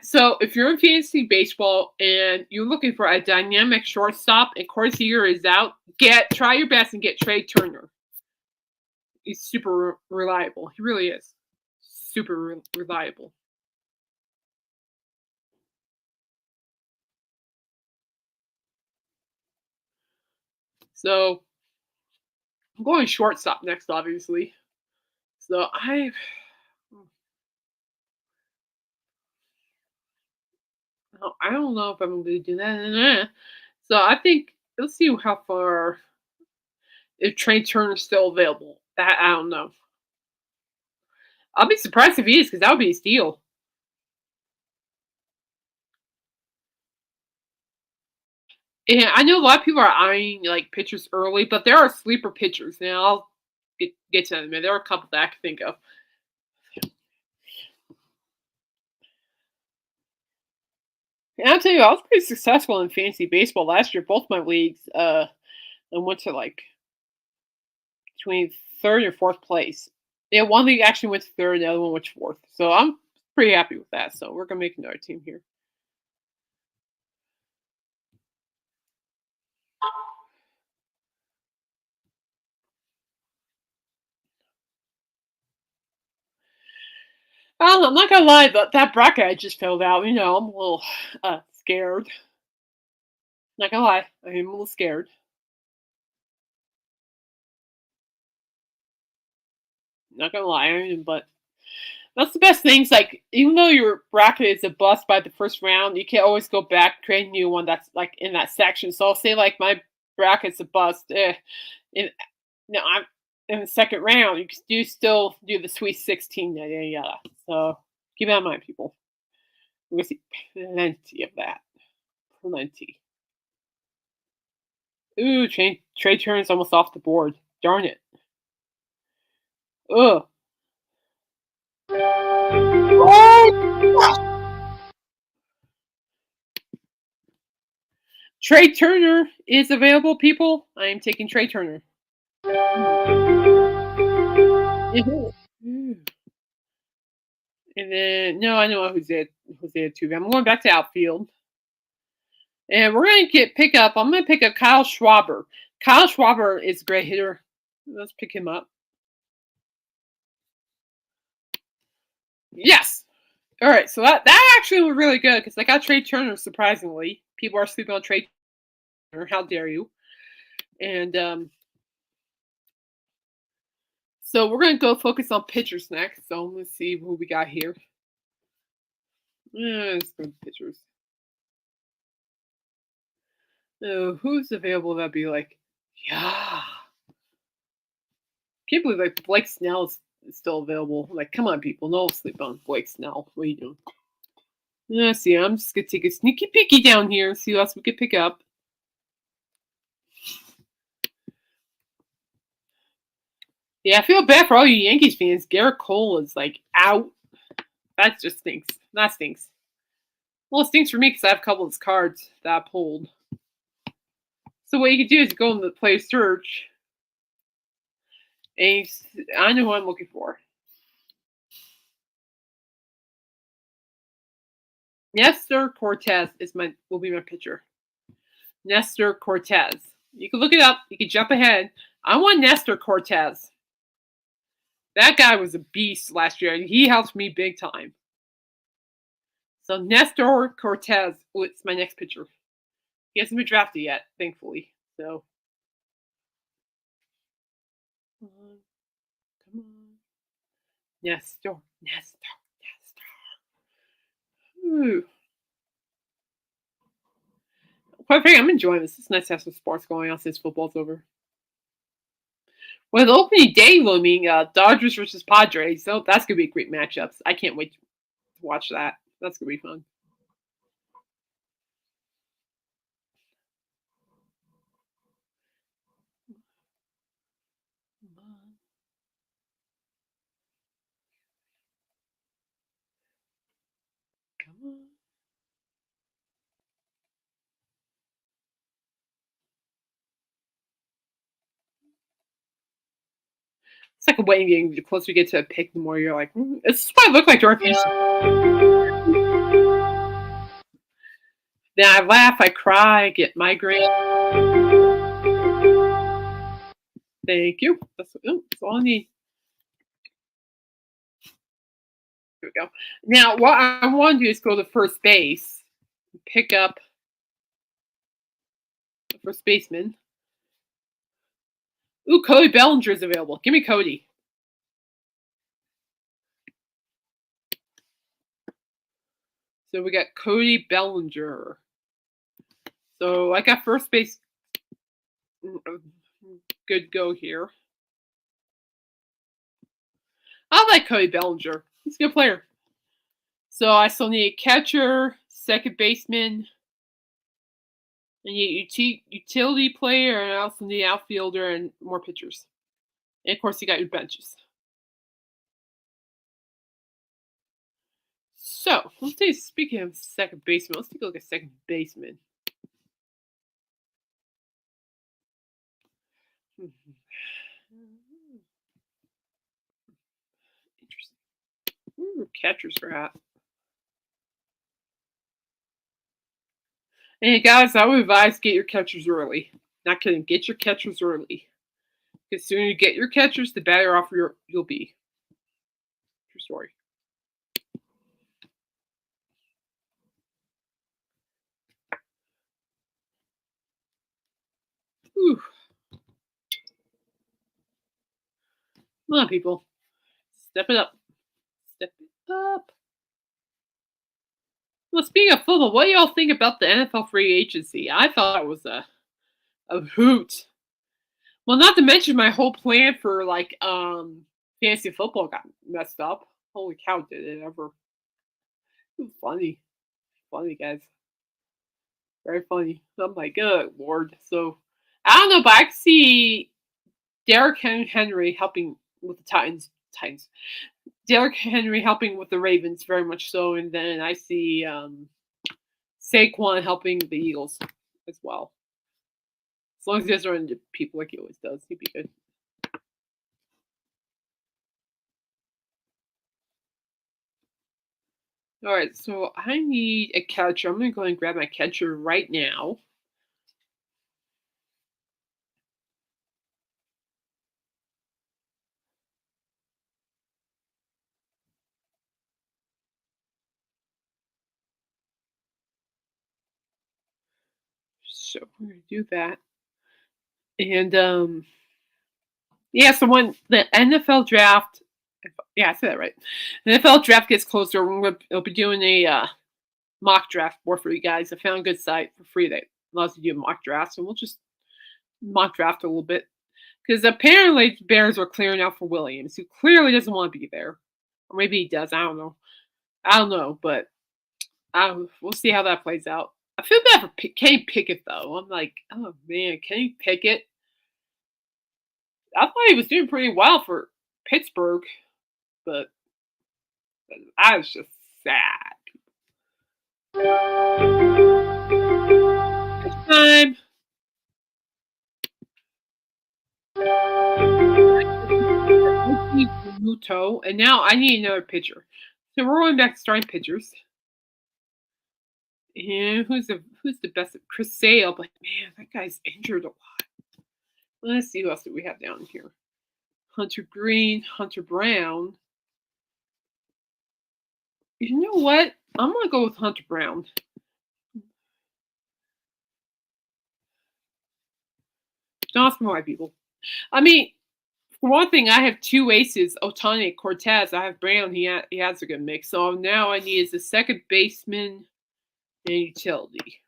so if you're in fantasy baseball and you're looking for a dynamic shortstop and Corey Seager is out, try your best and get Trey Turner. He's super reliable. He really is super reliable. So I'm going shortstop next, obviously. So I don't know if I'm going to do that. So I think let's see how far if Trey Turner's still available. That I don't know. I'll be surprised if he is because that would be a steal. Yeah, I know a lot of people are eyeing like pitchers early, but there are sleeper pitchers. Now I'll get to them. There are a couple that I can think of. And I'll tell you, I was pretty successful in fantasy baseball last year. Both my leagues, I went to like between third and fourth place. Yeah, one league actually went to third, the other one went to fourth. So I'm pretty happy with that. So we're gonna make another team here. I'm not gonna lie, but that bracket I just filled out, I'm a little scared. Not gonna lie, I am a little scared. Not gonna lie, but that's the best things. Like, even though your bracket is a bust by the first round, you can always go back, create a new one that's like in that section. So I'll say like my bracket's a bust. In, no, I'm in the second round. You can still do the Sweet 16, yada yada yada. So keep that in mind, people. We're gonna see plenty of that. Plenty. Ooh, Trey Turner's almost off the board. Darn it. Ugh. Oh! Trey Turner is available, people. I am taking Trey Turner. Mm. And then no, I know Jose Altuve. I'm going back to outfield, and we're going to pick up. I'm going to pick up Kyle Schwarber. Kyle Schwarber is a great hitter. Let's pick him up. Yes. All right. So that actually was really good because I got Trey Turner. Surprisingly, people are sleeping on Trey Turner. How dare you? And so we're going to go focus on pitchers next. So let's see who we got here. Let's go pitchers. Who's available that'd be like, yeah. Can't believe like Blake Snell is still available. Like, come on, people, no sleep on Blake Snell. What are you doing? Let's see. I'm just gonna take a sneaky peeky down here, see what else we could pick up. Yeah, I feel bad for all you Yankees fans. Garrett Cole is like out. That just stinks. That stinks. Well, it stinks for me because I have a couple of his cards that I pulled. So what you can do is go in the play search, and I know who I'm looking for. Nestor Cortez will be my pitcher. Nestor Cortez. You can look it up. You can jump ahead. I want Nestor Cortez. That guy was a beast last year, and he helped me big time. So Nestor Cortez is my next pitcher. He hasn't been drafted yet, thankfully. So come on. Nestor. Ooh. Quite frankly, I'm enjoying this. It's nice to have some sports going on since football's over. With opening day looming, Dodgers versus Padres, so that's gonna be great matchups. I can't wait to watch that. That's gonna be fun. Come on. It's like a waiting game. The closer you get to a pick, the more you're like, this is what I look like during fantasy. Then I laugh, I cry, I get migraine. Thank you. That's all I need. Here we go. Now, what I want to do is go to first base, pick up the first baseman. Ooh, Cody Bellinger is available. Give me Cody. So we got Cody Bellinger. So I got first base. Good go here. I like Cody Bellinger. He's a good player. So I still need a catcher, second baseman, and utility player, and I also need an outfielder and more pitchers. And of course, you got your benches. So let's take. Speaking of second baseman, let's take a look at second baseman. Interesting. Catchers for that. And guys, I would advise get your catchers early. Not kidding. Get your catchers early. The sooner you get your catchers, the better off you'll be. True story. Whew. Come on, people. Step it up. Step it up. Well, speaking of football, what do y'all think about the NFL free agency? I thought it was a hoot. Well, not to mention my whole plan for like fantasy football got messed up. Holy cow, did it ever? It was funny. Funny, guys. Very funny. I'm like, good lord. So I don't know, but I can see Derrick Henry helping with the Titans. Derrick Henry helping with the Ravens very much so, and then I see Saquon helping the Eagles as well. As long as he doesn't run into people like he always does, he'd be good. All right, so I need a catcher. I'm going to go and grab my catcher right now. So we're going to do that. And yeah, so when the NFL draft, yeah, I said that right. The NFL draft gets closer, we'll be doing a mock draft more for you guys. I found a good site for free that allows you to do mock drafts, and we'll just mock draft a little bit. Because apparently the Bears are clearing out for Williams, who clearly doesn't want to be there. Or maybe he does. I don't know. But we'll see how that plays out. I feel bad for Kenny Pickett, though. I'm like, oh, man, Kenny Pickett. I thought he was doing pretty well for Pittsburgh, but I was just sad. This time. Muto, and now I need another pitcher. So we're going back to starting pitchers. And who's the best? Chris Sale, but man, that guy's injured a lot. Let's see who else do we have down here. Hunter Green, Hunter Brown. You know what? I'm gonna go with Hunter Brown. Don't ask me why, people. I mean, for one thing, I have two aces, Ohtani, Cortez. I have Brown. He has a good mix. So now I need is a second baseman and utility.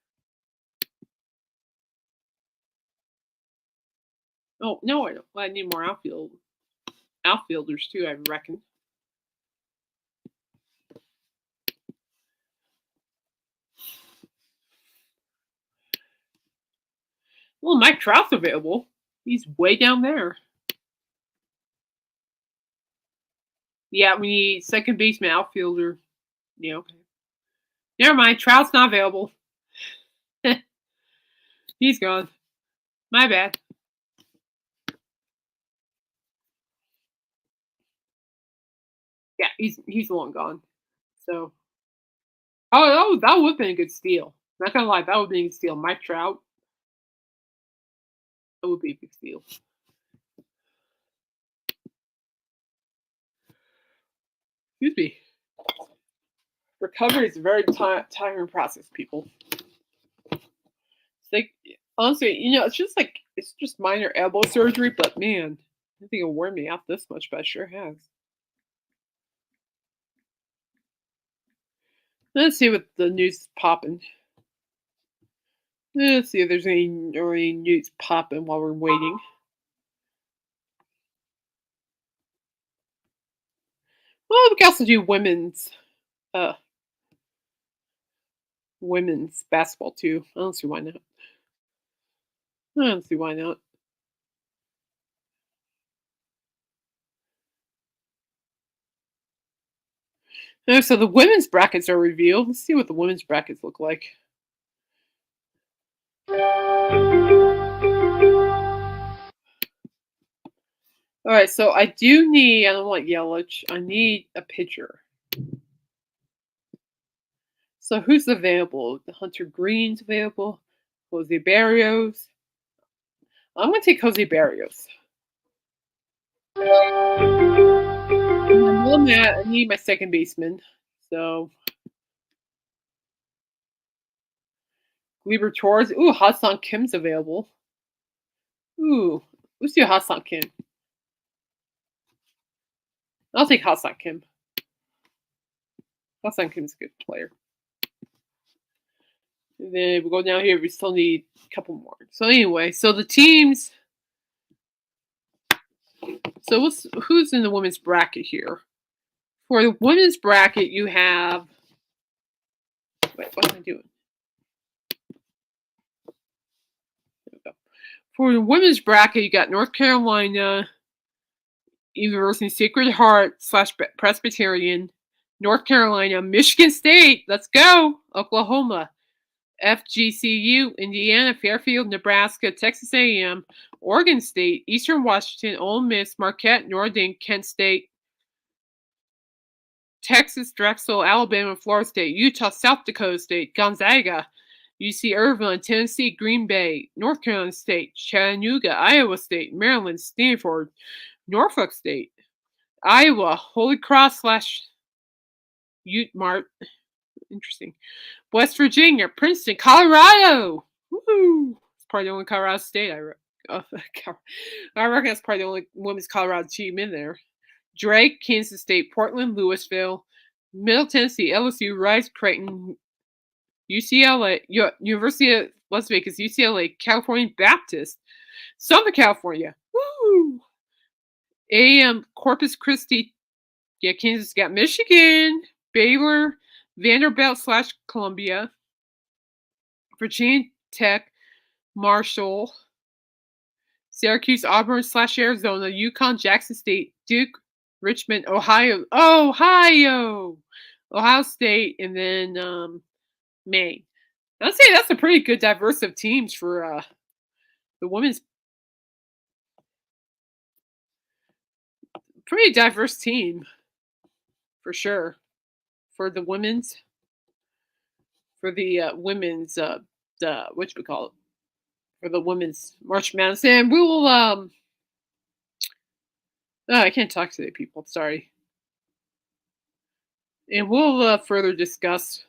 Oh no, I don't. I need more outfielders too. I reckon. Well, Mike Trout's available. He's way down there. Yeah, we need second baseman, outfielder. Yeah, okay. Never mind. Trout's not available. He's gone. My bad. Yeah, he's long gone. So, that would have been a good steal. Not gonna lie, that would be a good steal. Mike Trout, that would be a big steal. Excuse me. Recovery is a very tiring process, people. It's like honestly, it's just minor elbow surgery, but man, I think it'll wear me out this much, but it sure has. Let's see what the news is popping. Let's see if there's any news popping while we're waiting. Well, we can also do uh women's basketball too. I don't see why not. I don't see why not. So the women's brackets are revealed. Let's see what the women's brackets look like. All right, so I don't want Yelich. I need a pitcher. So who's available? The Hunter Green's available. Jose Barrios. I'm going to take Jose Barrios. I need my second baseman. So Gleyber Torres. Ooh, Ha-Seong Kim's available. Ooh, let's do Ha-Seong Kim. I'll take Ha-Seong Kim. Ha-Seong Kim's a good player. And then we go down here. We still need a couple more. So anyway, so the teams. So who's in the women's bracket here? For the women's bracket, you have. Wait, what am I doing? There we go. For the women's bracket, you got North Carolina, University Sacred Heart / Presbyterian, North Carolina, Michigan State, let's go, Oklahoma, FGCU, Indiana, Fairfield, Nebraska, Texas A&M, Oregon State, Eastern Washington, Ole Miss, Marquette, Notre Dame, Kent State, Texas, Drexel, Alabama, Florida State, Utah, South Dakota State, Gonzaga, UC Irvine, Tennessee, Green Bay, North Carolina State, Chattanooga, Iowa State, Maryland, Stanford, Norfolk State, Iowa, Holy Cross / Ute Mart, interesting, West Virginia, Princeton, Colorado. Woo! It's probably the only Colorado State I reckon that's probably the only women's Colorado team in there. Drake, Kansas State, Portland, Louisville, Middle Tennessee, LSU, Rice, Creighton, UCLA, University of Las Vegas, UCLA, California Baptist, Southern California. Woo! Corpus Christi. Yeah, Kansas got Michigan, Baylor, Vanderbilt / Columbia, Virginia Tech, Marshall, Syracuse, Auburn / Arizona, UConn, Jackson State, Duke, Richmond, Ohio State, and then Maine. I'd say that's a pretty good diverse of teams for the women's. Pretty diverse team, for sure, for the women's. For the women's, what you call it? For the women's March Madness, and we will. I can't talk today, people. Sorry. And we'll further discuss.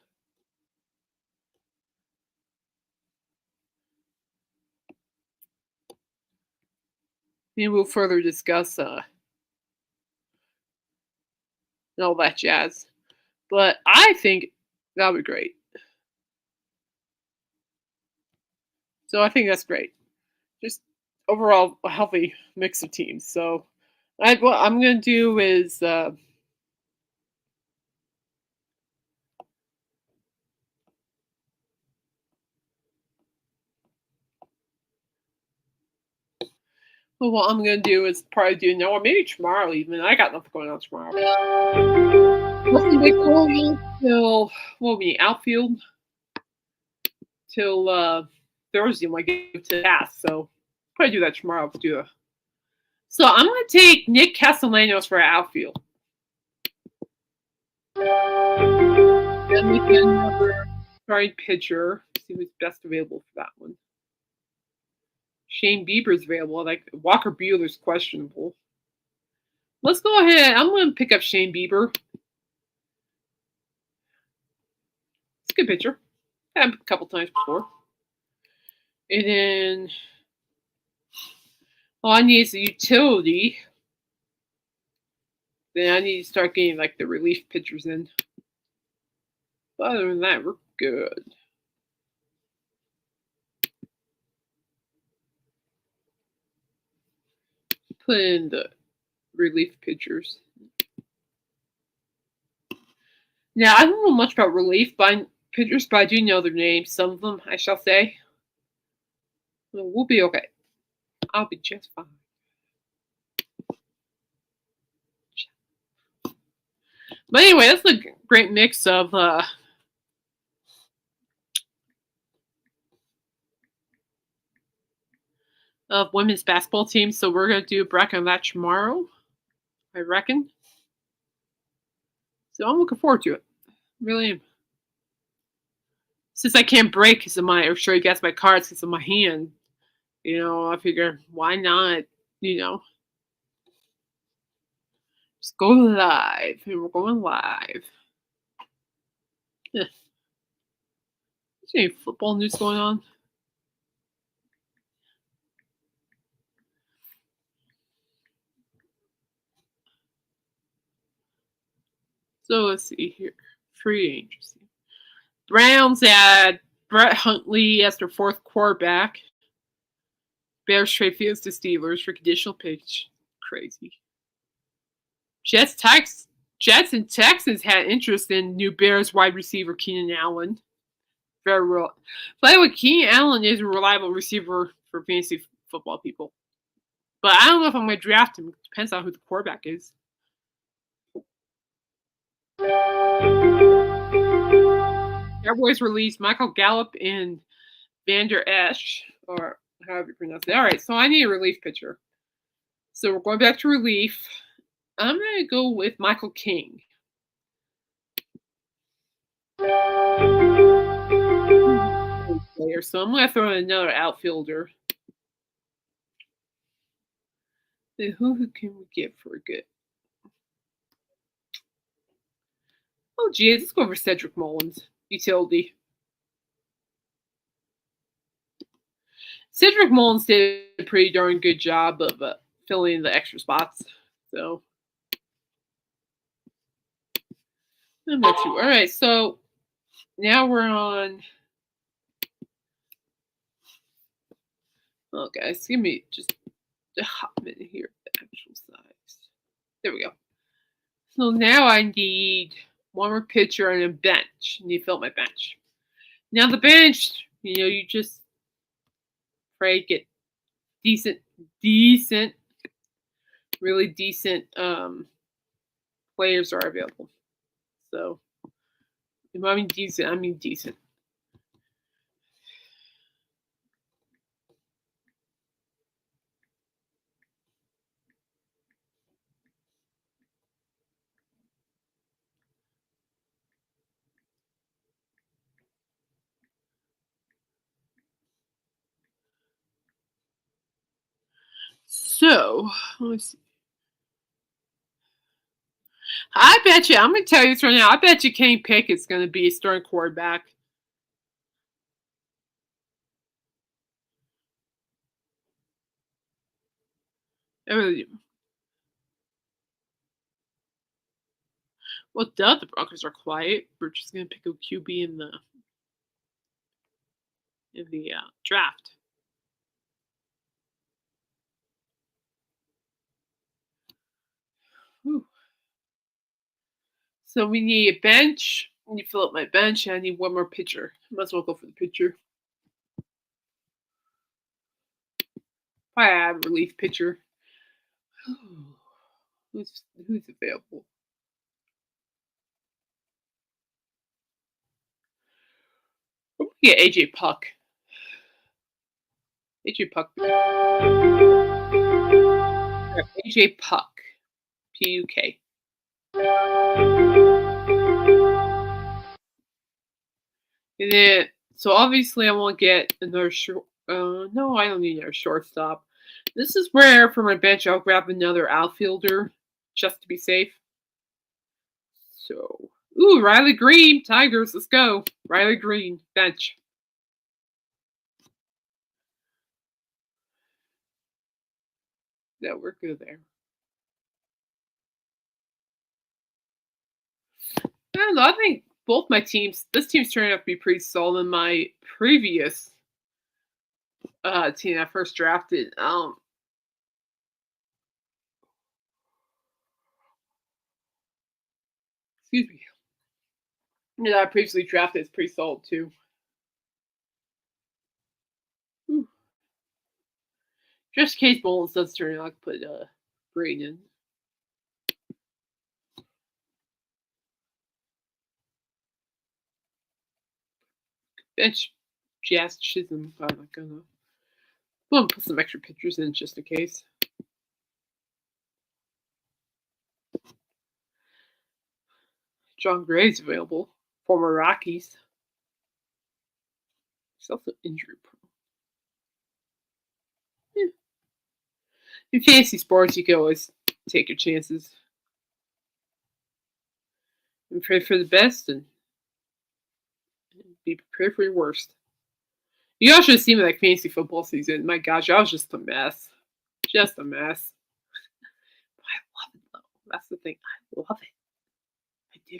And we'll further discuss and all that jazz. But I think that would be great. So I think that's great. Just overall a healthy mix of teams. So what I'm going to do is what I'm going to do is probably do no, or maybe tomorrow even. I got nothing going on tomorrow. Nothing big going on till what will be outfield till Thursday when I get to that. So probably do that tomorrow. So I'm going to take Nick Castellanos for outfield. Then we get another starting pitcher. See who's best available for that one. Shane Bieber's available. Like Walker Buehler's questionable. Let's go ahead. I'm going to pick up Shane Bieber. It's a good pitcher. Had him a couple times before. And then all I need is a utility. Then I need to start getting like the relief pitchers in. But other than that, we're good. Put in the relief pitchers. Now, I don't know much about relief pitchers, but I do know their names. Some of them, I shall say. We'll be okay. I'll be just fine. But anyway, that's a great mix of women's basketball teams. So we're going to do a bracket on that tomorrow, I reckon. So I'm looking forward to it. Really am. Since I can't break because of or show you guys my cards because of my hand, I figure why not, just go live. And we're going live. Yeah. Is there any football news going on? So let's see here. Free agency. Browns add Brett Huntley as their fourth quarterback. Bears trade Fields to Steelers for conditional pitch. Crazy. Jets and Texans had interest in new Bears wide receiver Keenan Allen. Very real. By the way, Keenan Allen is a reliable receiver for fantasy football people. But I don't know if I'm going to draft him. It depends on who the quarterback is. Cowboys released Michael Gallup and Vander Esch, or however you pronounce it. All right, so I need a relief pitcher. So we're going back to relief. I'm going to go with Michael King. So I'm going to throw in another outfielder. Then who can we get for a good? Oh, geez, let's go for Cedric Mullins, utility. Cedric Mullins did a pretty darn good job of filling in the extra spots. So, number 2. All right, so now we're on. Oh, guys, give me just a hot minute here. The actual size. There we go. So now I need one more pitcher and a bench. I need to fill my bench. Now the bench, you just pray get really decent players are available. So, if I mean decent, I mean decent. So, let's see. I bet you, I'm going to tell you this right now, I bet you Kenny Pickett's going to be a starting quarterback. I really do. Well, duh, the Broncos are quiet. We're just going to pick a QB in the draft. So we need a bench. I need to fill up my bench, and I need one more pitcher. Might as well go for the pitcher. I have a relief pitcher. Who's available? Yeah, AJ Puck. AJ Puck. AJ Puck. PUK. And then, so obviously I want to get another short. No, I don't need another shortstop. This is where, for my bench, I'll grab another outfielder just to be safe. So, Riley Green, Tigers, let's go. Riley Green, bench. Yeah, we're good there. I don't know. I think both my teams. This team's turning out to be pretty solid. My previous team I first drafted. Excuse me. Yeah, I previously drafted is pretty solid too. Whew. Just in case Mullins does turn out, I could put Braden in. Bench Jazz Chisholm, but I'm not gonna. Well, put some extra pitchers in just in case. John Gray's available, former Rockies. He's also injury prone. Yeah. In fantasy sports, you can always take your chances and pray for the best and be prepared for your worst. You all should have seen me like fantasy football season. My gosh, I was just a mess. Just a mess. I love it though. That's the thing. I love it. I do.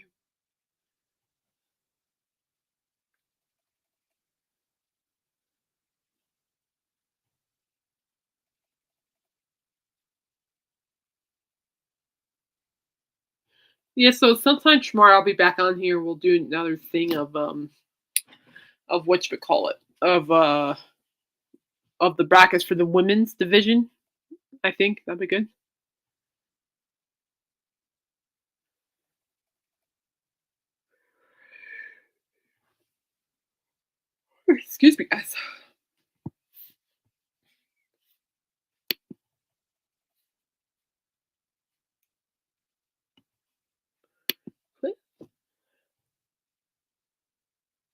Yeah, so sometime tomorrow I'll be back on here. We'll do another thing of what you call it of the brackets for the women's division. I think that'd be good. Excuse me, guys.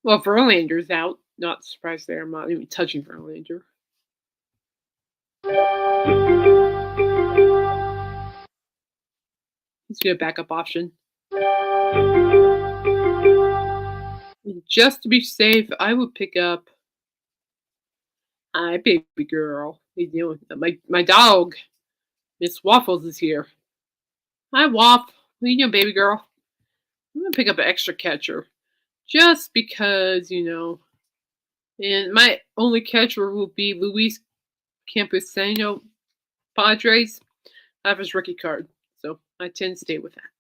Well, Verlander's out. Not surprised there. I'm not even touching Verlander. He's a good backup option. And just to be safe, I would pick up. Hi, baby girl. How you doing? My dog, Miss Waffles, is here. Hi, Waff. What you doing, baby girl? I'm gonna pick up an extra catcher, just because And my only catcher will be Luis Campusano Padres. I have his rookie card, so I tend to stay with that.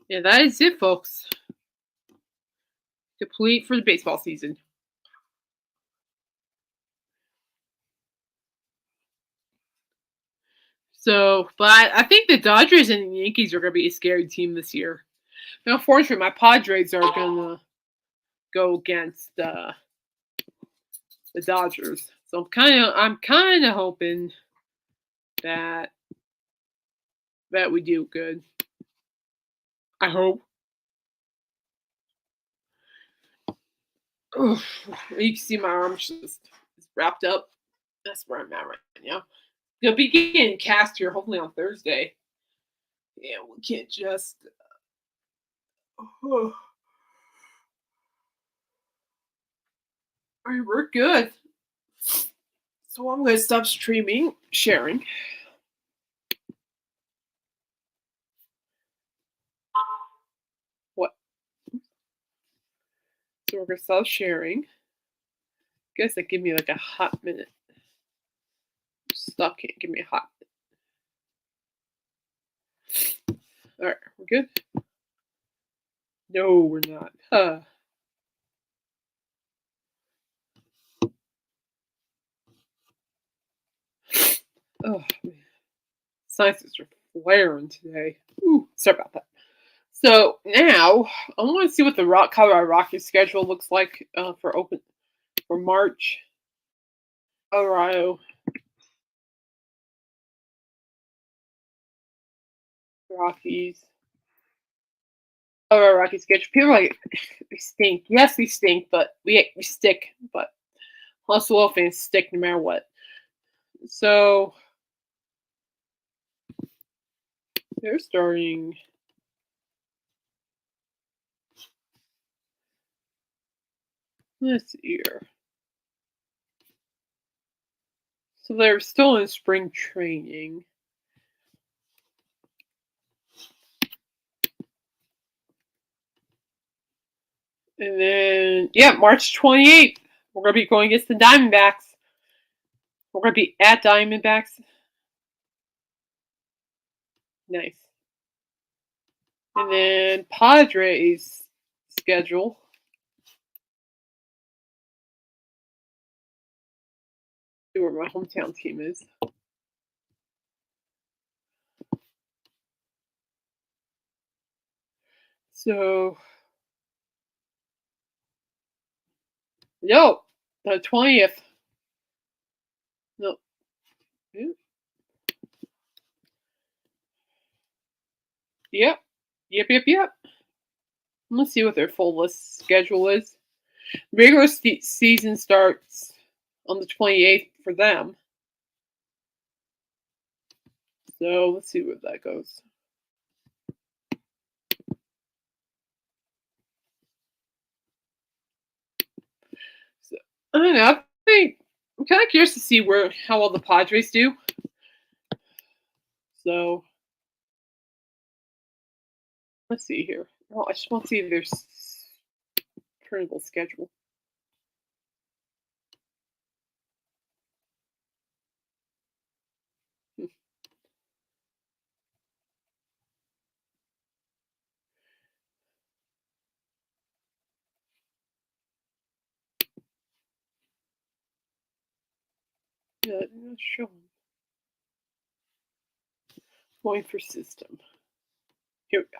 Yeah, that is it, folks. Complete for the baseball season. So, but I think the Dodgers and the Yankees are going to be a scary team this year. Now, unfortunately, my Padres are going to go against the Dodgers. So I'm kind of hoping that we do good. I hope. Ugh, you can see my arms just wrapped up. That's where I'm at right now. You'll be getting cast here hopefully on Thursday. Yeah, we can't just. All right, we're good. So I'm going to stop sharing. What? So we're going to stop sharing. Guess that give me like a hot minute. Stop can't give me a hot minute. All right, we're good. No, we're not. Oh, man. Scientists are flaring today. Ooh, sorry about that. So now I want to see what the Colorado Rockies schedule looks like for March. Colorado Rockies. Colorado Rockies schedule. People are like, we stink. Yes, we stink, but we stick. But us Will fans stick no matter what. So they're starting. Let's see here. So they're still in spring training. And then, yeah, March 28th, we're going to be going against the Diamondbacks. We're going to be at Diamondbacks. Nice. And then Padres schedule. See where my hometown team is. So, no, the 20th. No. Yep. Yep. Let's see what their full list schedule is. Regular season starts on the 28th for them. So let's see where that goes. So, I don't know. I'm kind of curious to see how well the Padres do. So let's see here. Oh, I just want to see their printable schedule. Yeah, not showing. Going for system. Here we go.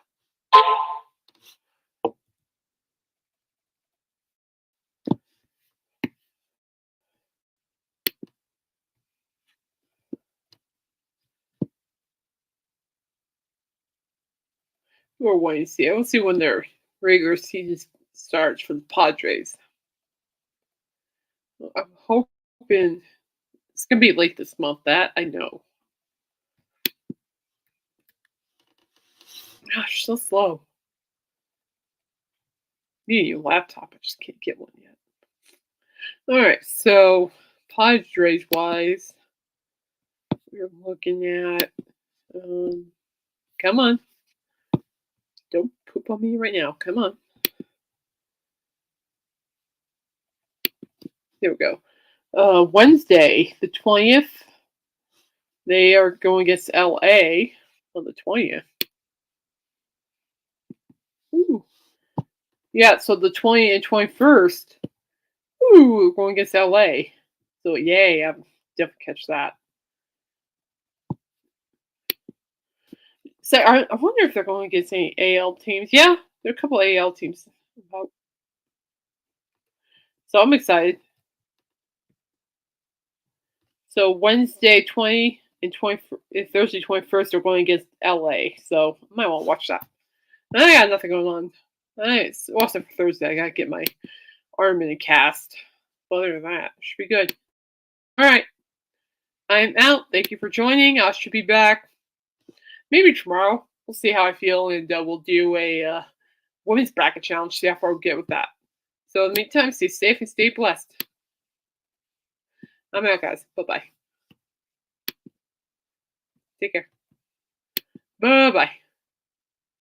We're waiting to see. I will see when their regular season starts for the Padres. I'm hoping it's gonna be late this month. That I know. Gosh, so slow. Need a new laptop. I just can't get one yet. All right, so Padres wise, we're looking at. Come on, don't poop on me right now. Come on. There we go. Wednesday, the 20th, they are going against LA on the 20th. Ooh. Yeah, so the 20th and 21st, ooh, going against LA. So, yay, I'm definitely catch that. So, I wonder if they're going against any AL teams. Yeah, there are a couple AL teams. So, I'm excited. So, Wednesday, 20 and 20, Thursday, 21st, they're going against LA. So, I might want to watch that. I got nothing going on. It's also for Thursday. I got to get my arm in a cast. But other than that, should be good. All right. I'm out. Thank you for joining. I should be back maybe tomorrow. We'll see how I feel, and we'll do a women's bracket challenge. See how far we get with that. So in the meantime, stay safe and stay blessed. I'm out, guys. Bye-bye. Take care. Bye-bye.